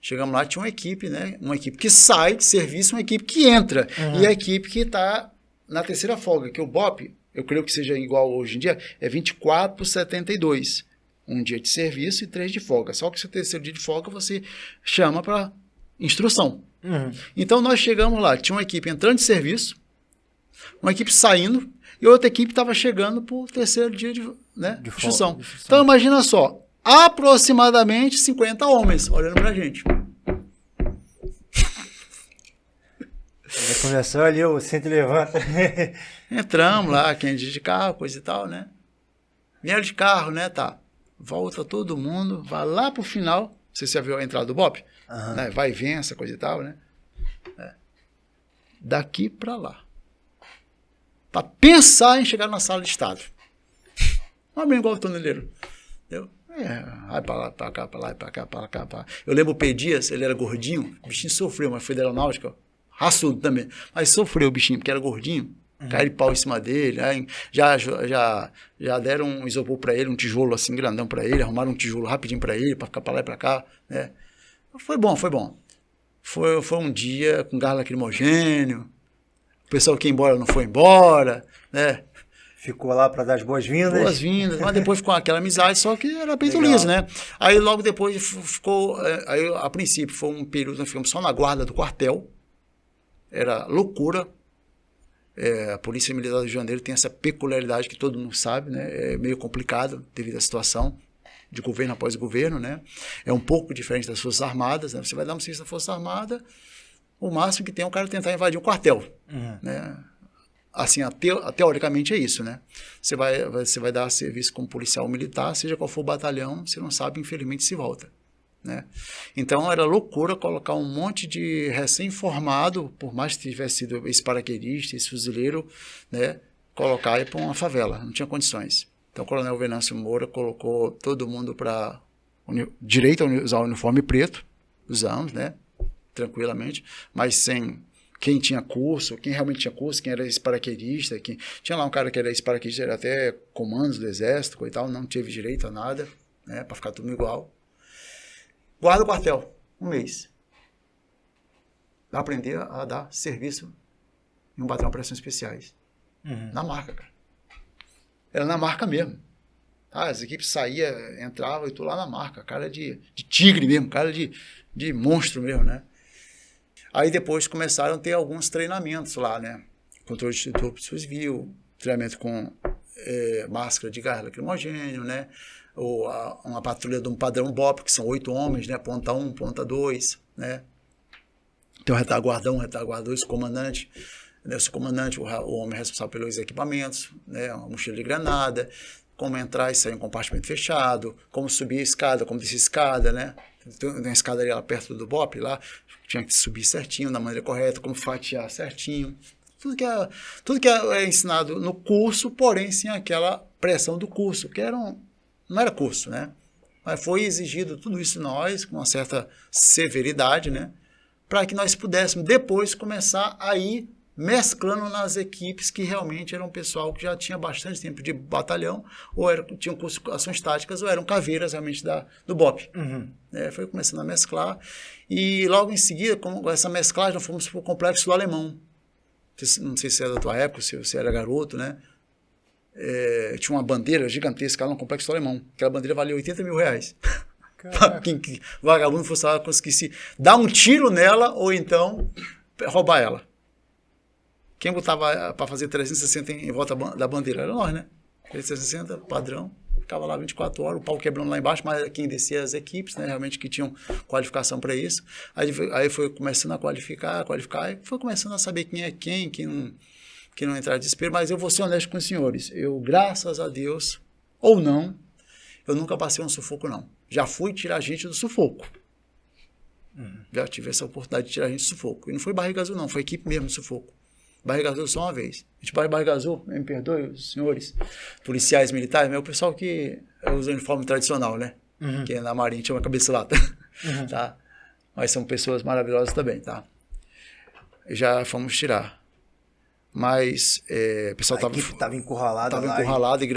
Chegamos lá, tinha uma equipe, né? Uma equipe que sai de serviço, uma equipe que entra. E a equipe que está na terceira folga, que o BOP, eu creio que seja igual hoje em dia, é 24/72. Um dia de serviço e 3 de folga. Só que o seu terceiro dia de folga você chama para instrução. Então nós chegamos lá, tinha uma equipe entrando de serviço, uma equipe saindo e outra equipe estava chegando para o terceiro dia de instrução. Então imagina só, aproximadamente 50 homens olhando para a gente. Já começou ali, o cinto levanta. Entramos lá, quem é de carro, coisa e tal, né? Vieram de carro, né? Tá. Volta todo mundo, vai lá pro final. Você já viu a entrada do BOP? Né? Vai e vem, essa coisa e tal, né? Daqui pra lá. Pra pensar em chegar na sala de estado. Não é bem igual o toneleiro. Entendeu? Vai pra lá, pra cá, pra lá, pra cá, pra cá, pra lá. Eu lembro o P. Dias, ele era gordinho, o bichinho sofreu, mas foi da aeronáutica, raçudo também. Mas sofreu o bichinho, porque era gordinho. Caiu de pau em cima dele, aí já deram um isopor pra ele, um tijolo assim grandão pra ele, arrumaram um tijolo rapidinho pra ele, pra ficar pra lá e pra cá, né? Foi bom. Foi um dia com gás lacrimogênio, o pessoal que ia embora não foi embora, né? Ficou lá pra dar as boas-vindas. Boas-vindas, mas depois ficou aquela amizade, só que era peito liso, né? Aí logo depois ficou, aí a princípio foi um período, nós ficamos só na guarda do quartel, era loucura. A Polícia Militar do Rio de Janeiro tem essa peculiaridade que todo mundo sabe, né? É meio complicado devido à situação de governo após governo, né? É um pouco diferente das Forças Armadas, né? Você vai dar um serviço da Força Armada, o máximo que tem é o cara tentar invadir um quartel, né? Assim, teoricamente é isso, né? Você vai dar serviço como policial militar, seja qual for o batalhão, você não sabe, infelizmente, se volta. Né? Então era loucura colocar um monte de recém-formado, por mais que tivesse sido esse paraquedista, esse fuzileiro, né? Colocar aí para uma favela, não tinha condições. Então o coronel Venâncio Moura colocou todo mundo para direito a usar o uniforme preto, usamos, né? Tranquilamente, mas sem quem tinha curso, quem realmente tinha curso, quem era esse paraquedista, tinha lá um cara que era esse paraquedista, era até comandos do exército e tal, não teve direito a nada, né? Para ficar tudo igual. Guarda o quartel, 1 mês. Aprender a dar serviço em um batalhão de operações especiais. Na marca, cara. Era na marca mesmo. As equipes saíam, entravam e tudo lá na marca. Cara de tigre mesmo, cara de monstro mesmo, né? Aí depois começaram a ter alguns treinamentos lá, né? Controle de extintor civil, treinamento com máscara de gás lacrimogênio, né? Ou uma patrulha de um padrão BOP, que são 8 homens, né? Ponta 1, ponta 2, né? Tem o retaguarda 1, retaguarda 2, comandante, né? O comandante, o homem responsável pelos equipamentos, né? Uma mochila de granada, como entrar e sair em um compartimento fechado, como subir a escada, como descer a escada, né? Tem uma escadaria lá perto do BOP, lá, tinha que subir certinho, da maneira correta, como fatiar certinho. Tudo que é ensinado no curso, porém sem aquela pressão do curso, que não era curso, né? Mas foi exigido tudo isso de nós, com uma certa severidade, né? Para que nós pudéssemos depois começar a ir mesclando nas equipes que realmente eram pessoal que já tinha bastante tempo de batalhão, ou tinham curso de ações táticas, ou eram caveiras realmente do BOP. Foi começando a mesclar, e logo em seguida, com essa mesclagem, nós fomos para o Complexo do Alemão. Não sei se era da tua época, se você era garoto, né? Tinha uma bandeira gigantesca lá no Complexo do Alemão. Aquela bandeira valia R$80 mil. Para quem vagabundo fosse lá, conseguisse dar um tiro nela, ou então roubar ela. Quem botava para fazer 360 em volta da bandeira era nós, né? 360, padrão, ficava lá 24 horas, o pau quebrando lá embaixo, mas quem descia as equipes, né? Realmente que tinham qualificação para isso. Aí foi começando a qualificar, e foi começando a saber quem é quem não entrar em desespero, mas eu vou ser honesto com os senhores. Eu, graças a Deus, ou não, eu nunca passei um sufoco, não. Já fui tirar gente do sufoco. Já tive essa oportunidade de tirar gente do sufoco. E não foi barriga azul, não, foi equipe mesmo do sufoco. Barriga azul só uma vez. A gente vai barriga azul, me perdoe, os senhores policiais militares, mas é o pessoal que usa o uniforme tradicional, né? Que na Marinha chama cabeça-lata. Tá? Mas são pessoas maravilhosas também, tá? Já fomos tirar. Mas o pessoal estava encurralada Estava lá. encurralado e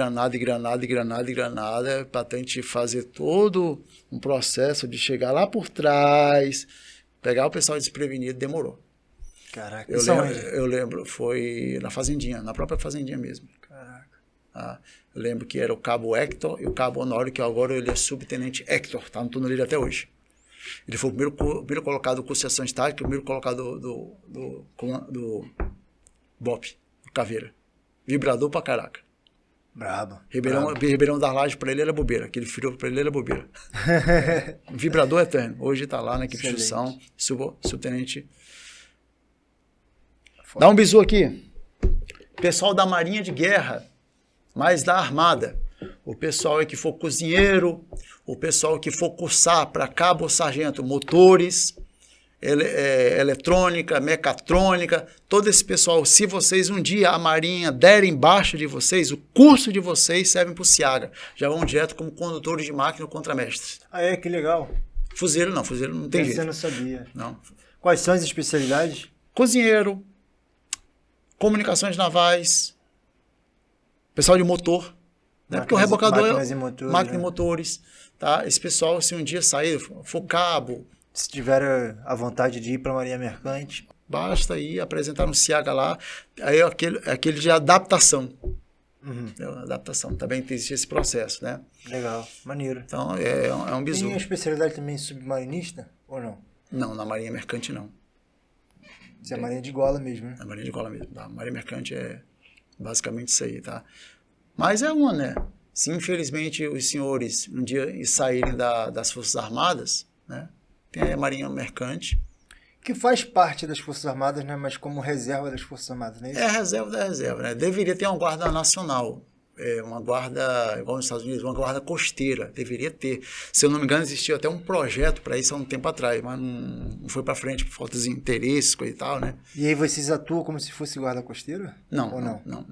granada, para tentar fazer todo um processo de chegar lá por trás, pegar o pessoal desprevenido, demorou. Caraca, eu lembro, foi na fazendinha, na própria fazendinha mesmo. Caraca. Eu lembro que era o cabo Hector e o cabo Honório, que agora ele é subtenente Hector, está no túnel dele até hoje. Ele foi o primeiro colocado do curso de ação estática, o primeiro colocado do BOP, Caveira. Vibrador pra caraca. Brabo. Ribeirão das Lajes pra ele era bobeira. Aquele frio pra ele era bobeira. Vibrador eterno. Hoje tá lá na equipe de instrução, subtenente. Dá um bisu aqui. Pessoal da Marinha de Guerra, mais da Armada. O pessoal que for cozinheiro, o pessoal que for cursar para cabo ou sargento, motores, eletrônica, mecatrônica, todo esse pessoal, se vocês um dia a Marinha derem baixa de vocês, o curso de vocês serve para o Ciaga. Já vão direto como condutores de máquina ou contramestres. Ah, que legal. Fuzileiro não tem jeito. Você não sabia. Não. Quais são as especialidades? Cozinheiro, comunicações navais, pessoal de motor, né? Porque o rebocador máquina e motores, tá? Esse pessoal, se um dia sair, for cabo, se tiver a vontade de ir para a Marinha Mercante, basta ir apresentar um Ciaga lá, aí aquele de adaptação. Adaptação, também existe esse processo, né? Legal, maneiro. Então, é um bizu. Tem uma especialidade também submarinista, ou não? Não, na Marinha Mercante não. Isso é a Marinha de Gola mesmo, né? A Marinha de Gola mesmo, tá? A Marinha Mercante é basicamente isso aí, tá? Mas é uma, né? Se infelizmente os senhores um dia saírem das Forças Armadas, né? Tem a Marinha Mercante. Que faz parte das Forças Armadas, né? Mas como reserva das Forças Armadas, não é isso? É a reserva da reserva, né? Deveria ter uma guarda nacional, uma guarda, igual nos Estados Unidos, uma guarda costeira, deveria ter. Se eu não me engano, existia até um projeto para isso há um tempo atrás, mas não foi para frente por falta de interesses, coisa e tal, né? E aí vocês atuam como se fosse guarda costeira? Não, ou não.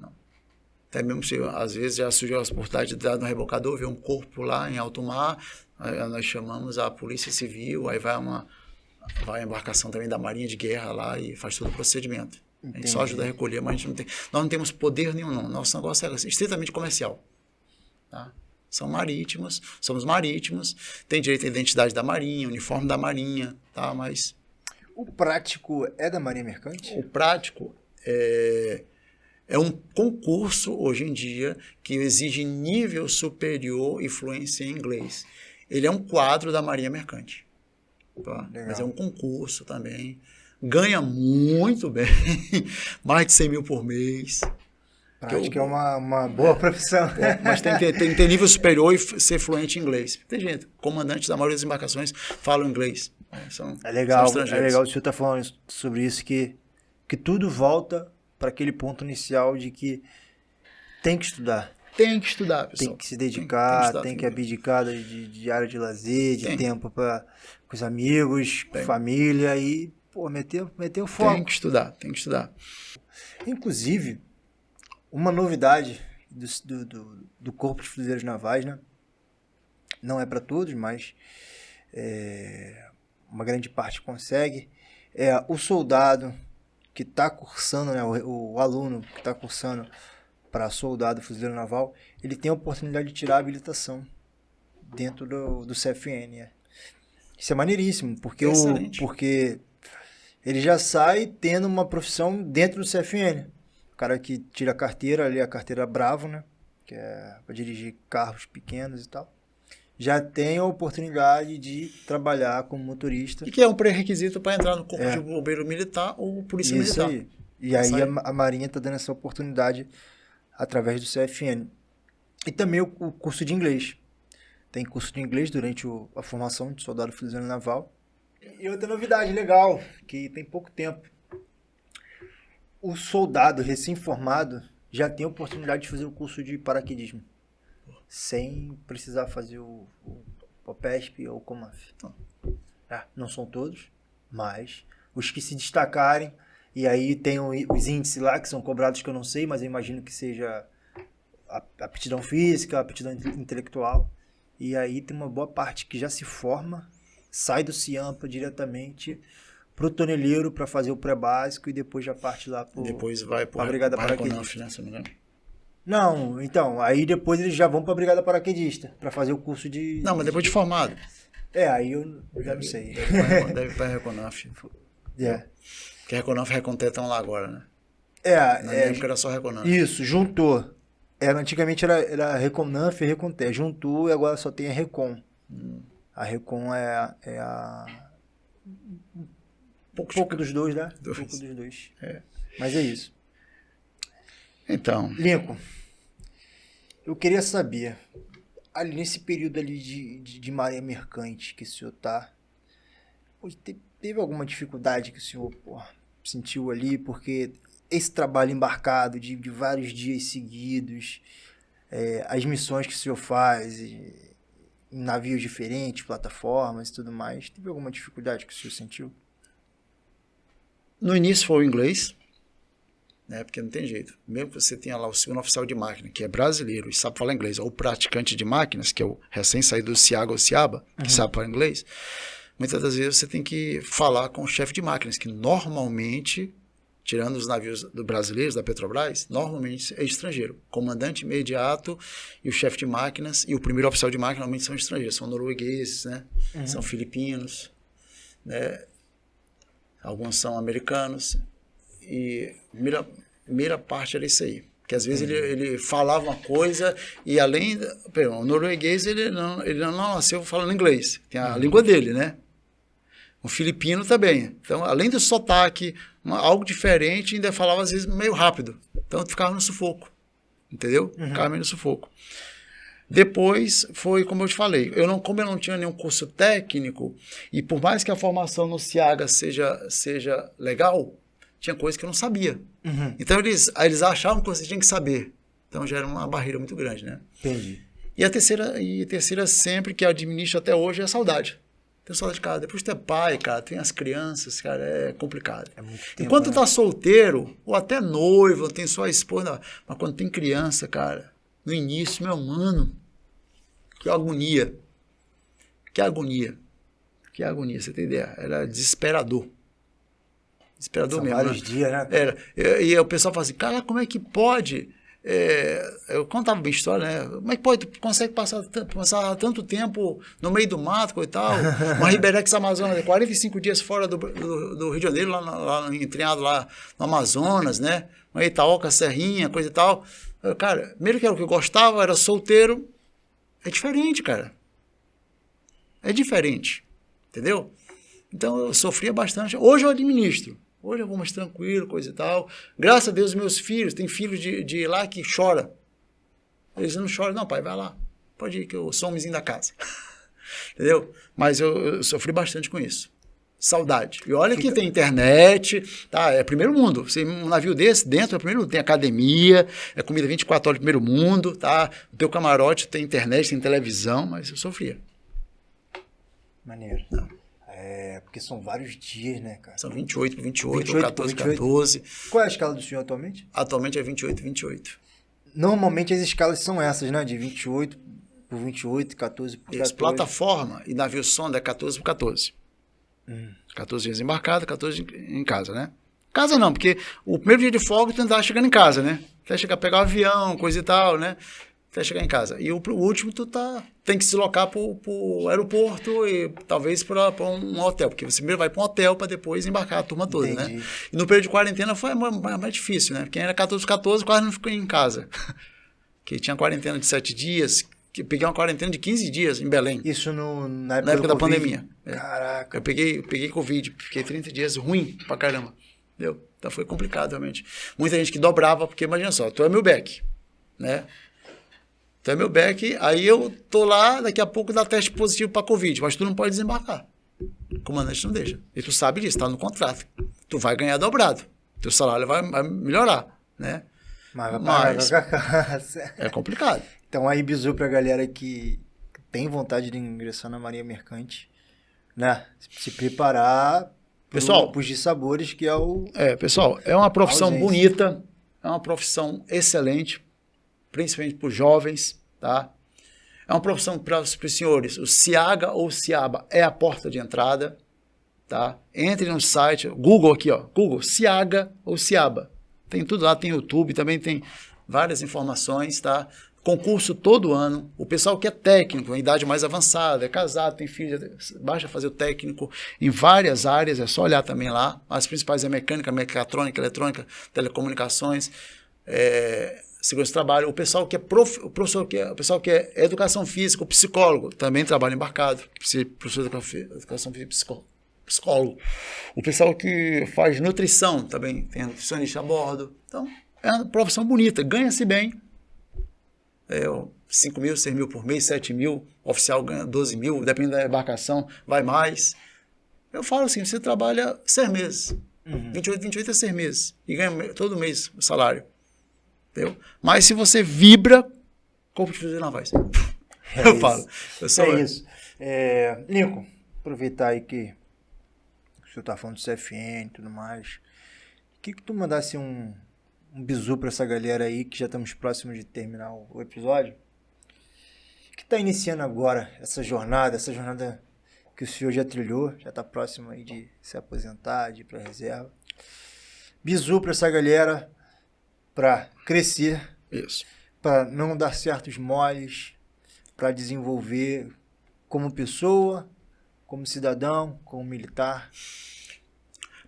Até mesmo se, às vezes, já surgiu as oportunidades de dar no rebocador, ver um corpo lá em alto mar, aí nós chamamos a Polícia Civil, aí vai a embarcação também da Marinha de Guerra lá e faz todo o procedimento. Entendi. A gente só ajuda a recolher, mas nós não temos poder nenhum, não. Nosso negócio é estritamente comercial. Tá? Somos marítimos, tem direito à identidade da Marinha, uniforme da Marinha, tá? Mas... O prático é da Marinha Mercante? O prático é um concurso, hoje em dia, que exige nível superior e fluência em inglês. Ele é um quadro da Marinha Mercante. Tá? Mas é um concurso também. Ganha muito bem, mais de 100 mil por mês. Prática é uma boa profissão. Mas tem que ter nível superior e ser fluente em inglês. Tem gente, comandantes da maioria das embarcações falam inglês. É legal o senhor estar falando sobre isso, que tudo volta para aquele ponto inicial de que tem que estudar. Tem que estudar, pessoal. Tem que se dedicar, tem que abdicar de área de lazer, de tempo com os amigos, com família e, meter o foco. Tem que estudar. Inclusive, uma novidade do Corpo de Fuzileiros Navais, né? Não é para todos, mas uma grande parte consegue. O soldado que está cursando, né? O aluno que está cursando para soldado fuzileiro naval, ele tem a oportunidade de tirar a habilitação dentro do CFN. Né? Isso é maneiríssimo, porque ele já sai tendo uma profissão dentro do CFN. O cara que tira a carteira, ali a carteira Bravo, né? Que é para dirigir carros pequenos e tal, já tem a oportunidade de trabalhar como motorista. E que é um pré-requisito para entrar no Corpo de Bombeiro Militar ou Polícia Militar. Aí. E aí a Marinha está dando essa oportunidade através do CFN. E também o curso de inglês. Tem curso de inglês durante a formação de soldado fuzileiro naval. E outra novidade legal, que tem pouco tempo. O soldado recém-formado já tem a oportunidade de fazer o curso de paraquedismo. Sem precisar fazer o POPESP ou o COMAF. Não são todos, mas os que se destacarem. E aí tem os índices lá que são cobrados que eu não sei, mas eu imagino que seja a aptidão física, a aptidão intelectual. E aí tem uma boa parte que já se forma, sai do CIAMPA diretamente pro toneleiro para fazer o pré-básico e depois já parte lá pro... Depois vai pra Brigada Paraquedista, né? Se não me engano. Não, então, aí depois eles já vão pra Brigada Paraquedista para fazer o curso de... Não, mas depois de formado. Aí eu já não sei. Deve ir pra Reconaf. Porque Reconaf e Reconté estão lá agora, né? Na minha época era só Reconaf. Isso, juntou. Antigamente era Reconaf e Reconté. Juntou e agora só tem a Recon. A Recon é a... Pouco dos dois, né? Pouco dos dois. Mas é isso. Então. Lincoln, eu queria saber, ali nesse período ali de maré mercante que o senhor tá, teve alguma dificuldade que o senhor sentiu ali? Porque esse trabalho embarcado de vários dias seguidos, as missões que o senhor faz em navios diferentes, plataformas e tudo mais, teve alguma dificuldade que o senhor sentiu? No início foi o inglês, né? Porque não tem jeito. Mesmo que você tenha lá o segundo oficial de máquina, que é brasileiro e sabe falar inglês, ou o praticante de máquinas, que é o recém-saído do Ciaga ou Ciaba, que sabe falar inglês, muitas das vezes você tem que falar com o chefe de máquinas, que normalmente, tirando os navios brasileiros, da Petrobras, normalmente é estrangeiro. Comandante imediato e o chefe de máquinas e o primeiro oficial de máquina normalmente são estrangeiros, são noruegueses, né? São filipinos, né? Alguns são americanos. E primeira parte era isso aí. Porque às vezes ele falava uma coisa e além... o norueguês ele não nasceu falando inglês. Tem a língua dele, né? O filipino também. Então, além do sotaque, algo diferente, ainda falava às vezes meio rápido. Então, ficava no sufoco. Entendeu? Ficava meio no sufoco. Depois, foi como eu te falei, como eu não tinha nenhum curso técnico, e por mais que a formação no Ciaga seja legal, tinha coisas que eu não sabia. Então, eles achavam que você tinha que saber. Então, já era uma barreira muito grande, né? Entendi. E a terceira sempre, que eu administro até hoje, é a saudade. Tenho saudade, cara. Depois de ter pai, cara, tem as crianças, cara, é complicado. É muito tempo, enquanto tu tá solteiro, ou até noivo, tem só a esposa, mas quando tem criança, cara, no início, meu mano, que agonia. Que agonia. Que agonia, você tem ideia? Era desesperador. Desesperador mesmo. Vários dias, né? Era. E o pessoal fala assim, cara, como é que pode? Eu contava minha história, né? Como é que pode? Tu consegue passar tanto tempo no meio do mato e tal? Uma Riberex Amazonas, 45 dias fora do Rio de Janeiro, lá entranhado lá no Amazonas, né? Uma Itaoca, Serrinha, coisa e tal. Cara, primeiro que era o que eu gostava, era solteiro. É diferente, cara. É diferente. Entendeu? Então eu sofria bastante. Hoje eu administro. Hoje eu vou mais tranquilo, coisa e tal. Graças a Deus, meus filhos, tem filhos de lá que chora. Eles não choram, não, pai, vai lá. Pode ir, que eu sou o homenzinho da casa. Entendeu? Mas eu sofri bastante com isso. Saudade. E olha que tem internet, tá? É primeiro mundo. Você, um navio desse, dentro é primeiro mundo. Tem academia, é comida 24 horas, primeiro mundo, tá? O teu camarote tem internet, tem televisão, mas eu sofria. Maneiro. Porque são vários dias, né, cara? São 28 ou 14. Qual é a escala do senhor atualmente? Atualmente é 28. Normalmente as escalas são essas, né? De 28 por 28, 14 por 14. Plataforma e navio sonda é 14 por 14. 14 dias embarcado, 14 em casa, né? Casa não, porque o primeiro dia de folga tu ainda tá chegando em casa, né? Até chegar a pegar o avião, coisa e tal, né? Até chegar em casa. E o último tu tem que se deslocar pro aeroporto e talvez para um hotel, porque você primeiro vai para um hotel para depois embarcar a turma toda, né? E no período de quarentena foi mais difícil, né? Quem era 14 por 14 quase não ficou em casa. Que tinha quarentena de 7 dias, que peguei uma quarentena de 15 dias em Belém. Isso na época da pandemia. Caraca. Eu peguei Covid, fiquei 30 dias ruim pra caramba. Entendeu? Então foi complicado, realmente. Muita gente que dobrava, porque imagina só, tu é meu back, né? Tu é meu back, aí eu tô lá, daqui a pouco dá teste positivo pra Covid, mas tu não pode desembarcar. O comandante não deixa. E tu sabe disso, tá no contrato. Tu vai ganhar dobrado. Teu salário vai melhorar, né? Mas é complicado. Então aí bisou pra galera que tem vontade de ingressar na Marinha Mercante, né? Se preparar pessoal, pros de sabores, que é o... pessoal, é uma profissão bonita, é uma profissão excelente, principalmente para os jovens, tá? É uma profissão para os senhores, o Ciaga ou Ciaba é a porta de entrada, tá? Entre no site, Google aqui, ó, Google, Ciaga ou Ciaba. Tem tudo lá, tem YouTube, também tem várias informações, tá? Concurso todo ano. O pessoal que é técnico, em idade mais avançada, é casado, tem filho, basta fazer o técnico em várias áreas, é só olhar também lá. As principais é mecânica, mecatrônica, eletrônica, telecomunicações, segurança do trabalho. O pessoal que é o pessoal que é educação física, o psicólogo, também trabalha embarcado. Professor de educação física, psicólogo. O pessoal que faz nutrição também, tem nutricionista a bordo. Então, é uma profissão bonita, ganha-se bem. 5 mil, 6 mil por mês, 7 mil, oficial ganha 12 mil, depende da embarcação, vai mais. Eu falo assim, você trabalha 6 meses, 28 é 6 meses, e ganha todo mês o salário. Entendeu? Mas se você vibra, Corpo de Fuzileiros Navais. Eu falo. Isso. Lincoln, aproveitar aí que o senhor está falando do CFN e tudo mais, que tu mandasse um bizu para essa galera aí, que já estamos próximos de terminar o episódio, que está iniciando agora essa jornada que o senhor já trilhou, já está próximo aí de se aposentar, de ir para a reserva. Bizu para essa galera, para crescer, para não dar certos moles, para desenvolver como pessoa, como cidadão, como militar.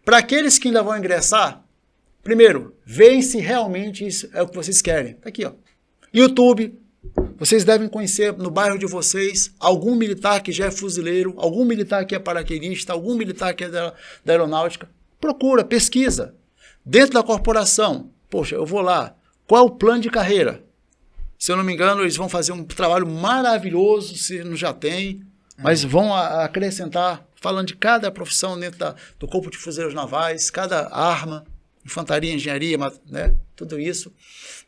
Para aqueles que ainda vão ingressar, primeiro, veem se realmente isso é o que vocês querem. Tá aqui, ó. YouTube. Vocês devem conhecer no bairro de vocês algum militar que já é fuzileiro, algum militar que é paraquedista, algum militar que é da aeronáutica. Procura, pesquisa. Dentro da corporação, poxa, eu vou lá. Qual é o plano de carreira? Se eu não me engano, eles vão fazer um trabalho maravilhoso, se não já tem, mas vão acrescentar, falando de cada profissão dentro do Corpo de Fuzileiros Navais, cada arma, infantaria, engenharia, né? Tudo isso,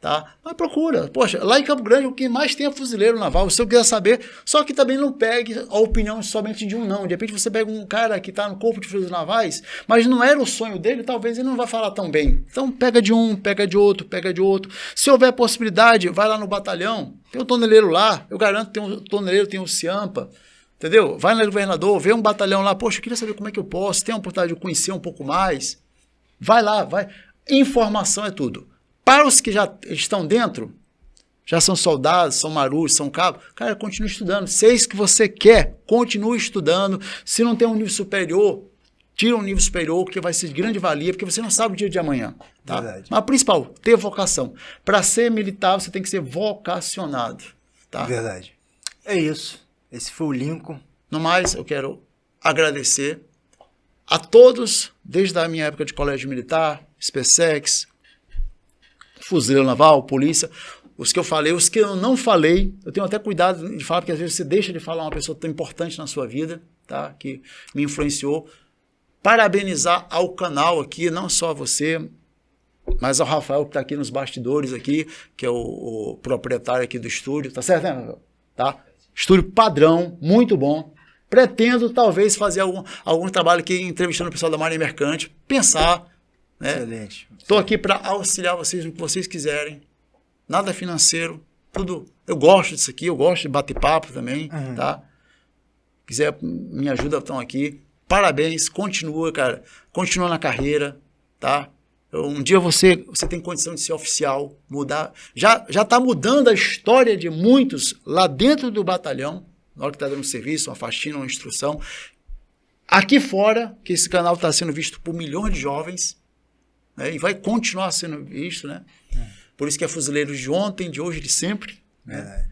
tá? Mas procura. Poxa, lá em Campo Grande o que mais tem é fuzileiro naval. Se eu quiser saber, só que também não pegue a opinião somente de um não. De repente você pega um cara que está no Corpo de Fuzileiros Navais, mas não era o sonho dele, talvez ele não vai falar tão bem. Então pega de um, pega de outro, pega de outro. Se houver possibilidade, vai lá no batalhão, tem um toneleiro lá, eu garanto que tem um toneleiro, tem um Ciampa, entendeu? Vai no governador, vê um batalhão lá, poxa, eu queria saber como é que eu posso, tem a oportunidade de conhecer um pouco mais. Vai lá, vai. Informação é tudo. Para os que já estão dentro, já são soldados, são marujos, são cabos, cara, continue estudando. Se é isso que você quer, continue estudando. Se não tem um nível superior, tira um nível superior, que vai ser de grande valia, porque você não sabe o dia de amanhã. Tá? Verdade. Mas principal, ter vocação. Para ser militar, você tem que ser vocacionado. Tá? Verdade. É isso. Esse foi o Lincoln. No mais, eu quero agradecer a todos, desde a minha época de colégio militar, SpaceX, fuzileiro naval, polícia, os que eu falei, os que eu não falei, eu tenho até cuidado de falar, porque às vezes você deixa de falar uma pessoa tão importante na sua vida, tá? Que me influenciou. Parabenizar ao canal aqui, não só a você, mas ao Rafael que está aqui nos bastidores aqui, que é o proprietário aqui do estúdio, tá certo, né, Rafael? Tá? Estúdio padrão, muito bom. Pretendo, talvez, fazer algum trabalho aqui, entrevistando o pessoal da Marinha Mercante, pensar, né? Excelente. Estou aqui para auxiliar vocês no que vocês quiserem. Nada financeiro, tudo. Eu gosto disso aqui, eu gosto de bater papo também, tá? Quiser, me ajuda, estão aqui. Parabéns, continua, cara. Continua na carreira, tá? Um dia você tem condição de ser oficial, mudar. Já está mudando a história de muitos lá dentro do batalhão, na hora que está dando serviço, uma faxina, uma instrução. Aqui fora, que esse canal está sendo visto por milhões de jovens, né, e vai continuar sendo visto, né? Por isso que é fuzileiro de ontem, de hoje, de sempre. Né?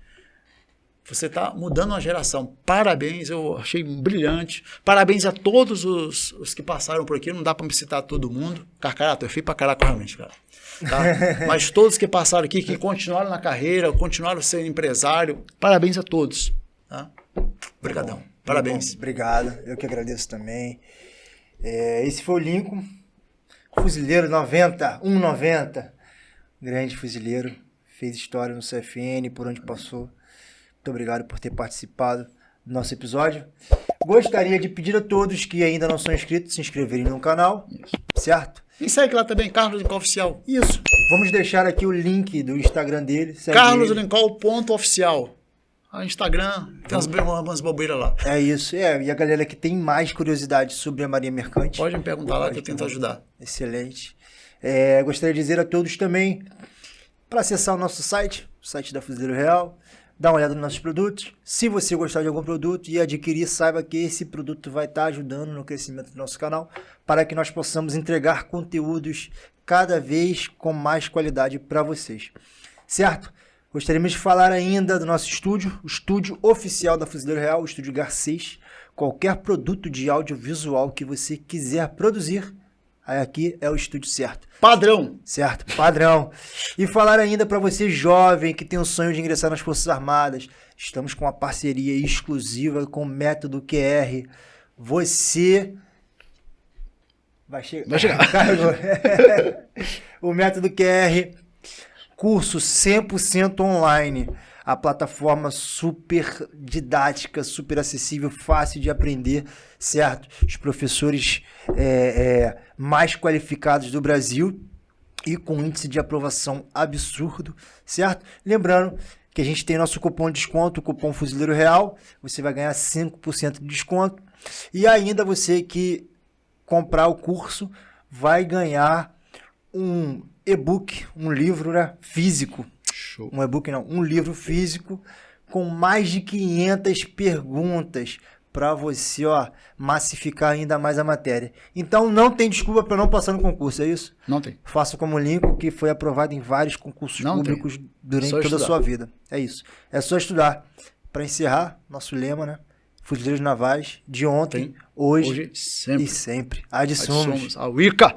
Você está mudando uma geração. Parabéns, eu achei brilhante. Parabéns a todos os que passaram por aqui. Não dá para me citar todo mundo. Carcarato, eu fui para caraca realmente, cara. Tá? Mas todos que passaram aqui, que continuaram na carreira, continuaram sendo empresário, parabéns a todos. Tá? Obrigadão. Parabéns. Obrigado. Eu que agradeço também. Esse foi o Lincoln, fuzileiro 190. Grande fuzileiro. Fez história no CFN, por onde passou. Muito obrigado por ter participado do nosso episódio. Gostaria de pedir a todos que ainda não são inscritos se inscreverem no canal, certo? E segue lá também, Carlos Lincoln Oficial. Isso. Vamos deixar aqui o link do Instagram dele. carloslincoln.oficial. Instagram, tem umas bobeiras lá. É isso, e a galera que tem mais curiosidade sobre a Marinha Mercante. Pode me perguntar lá que eu tento ajudar. Excelente. Gostaria de dizer a todos também, para acessar o nosso site, o site da Fuzileiro Real, dar uma olhada nos nossos produtos. Se você gostar de algum produto e adquirir, saiba que esse produto vai estar ajudando no crescimento do nosso canal, para que nós possamos entregar conteúdos cada vez com mais qualidade para vocês. Certo? Gostaríamos de falar ainda do nosso estúdio, o estúdio oficial da Fuzileiro Real, o Estúdio Garcês. Qualquer produto de audiovisual que você quiser produzir, aqui é o estúdio certo. Padrão! Certo, padrão. E falar ainda para você jovem que tem o sonho de ingressar nas Forças Armadas, estamos com uma parceria exclusiva com o Método QR. Você... Vai chegar. Carregou. O Método QR... Curso 100% online, a plataforma super didática, super acessível, fácil de aprender, certo? Os professores mais qualificados do Brasil e com índice de aprovação absurdo, certo? Lembrando que a gente tem nosso cupom de desconto, o cupom Fuzileiro Real, você vai ganhar 5% de desconto e ainda você que comprar o curso vai ganhar um e-book, um livro, né, físico. Show. Um e-book não, um livro físico com mais de 500 perguntas para você, massificar ainda mais a matéria. Então não tem desculpa para não passar no concurso, é isso? Não tem. Faça como o Lincoln, que foi aprovado em vários concursos públicos durante toda a sua vida. É isso. É só estudar. Para encerrar, nosso lema, né? Fuzileiros Navais, de ontem, hoje sempre. e sempre. Ad sumos. A Wicca!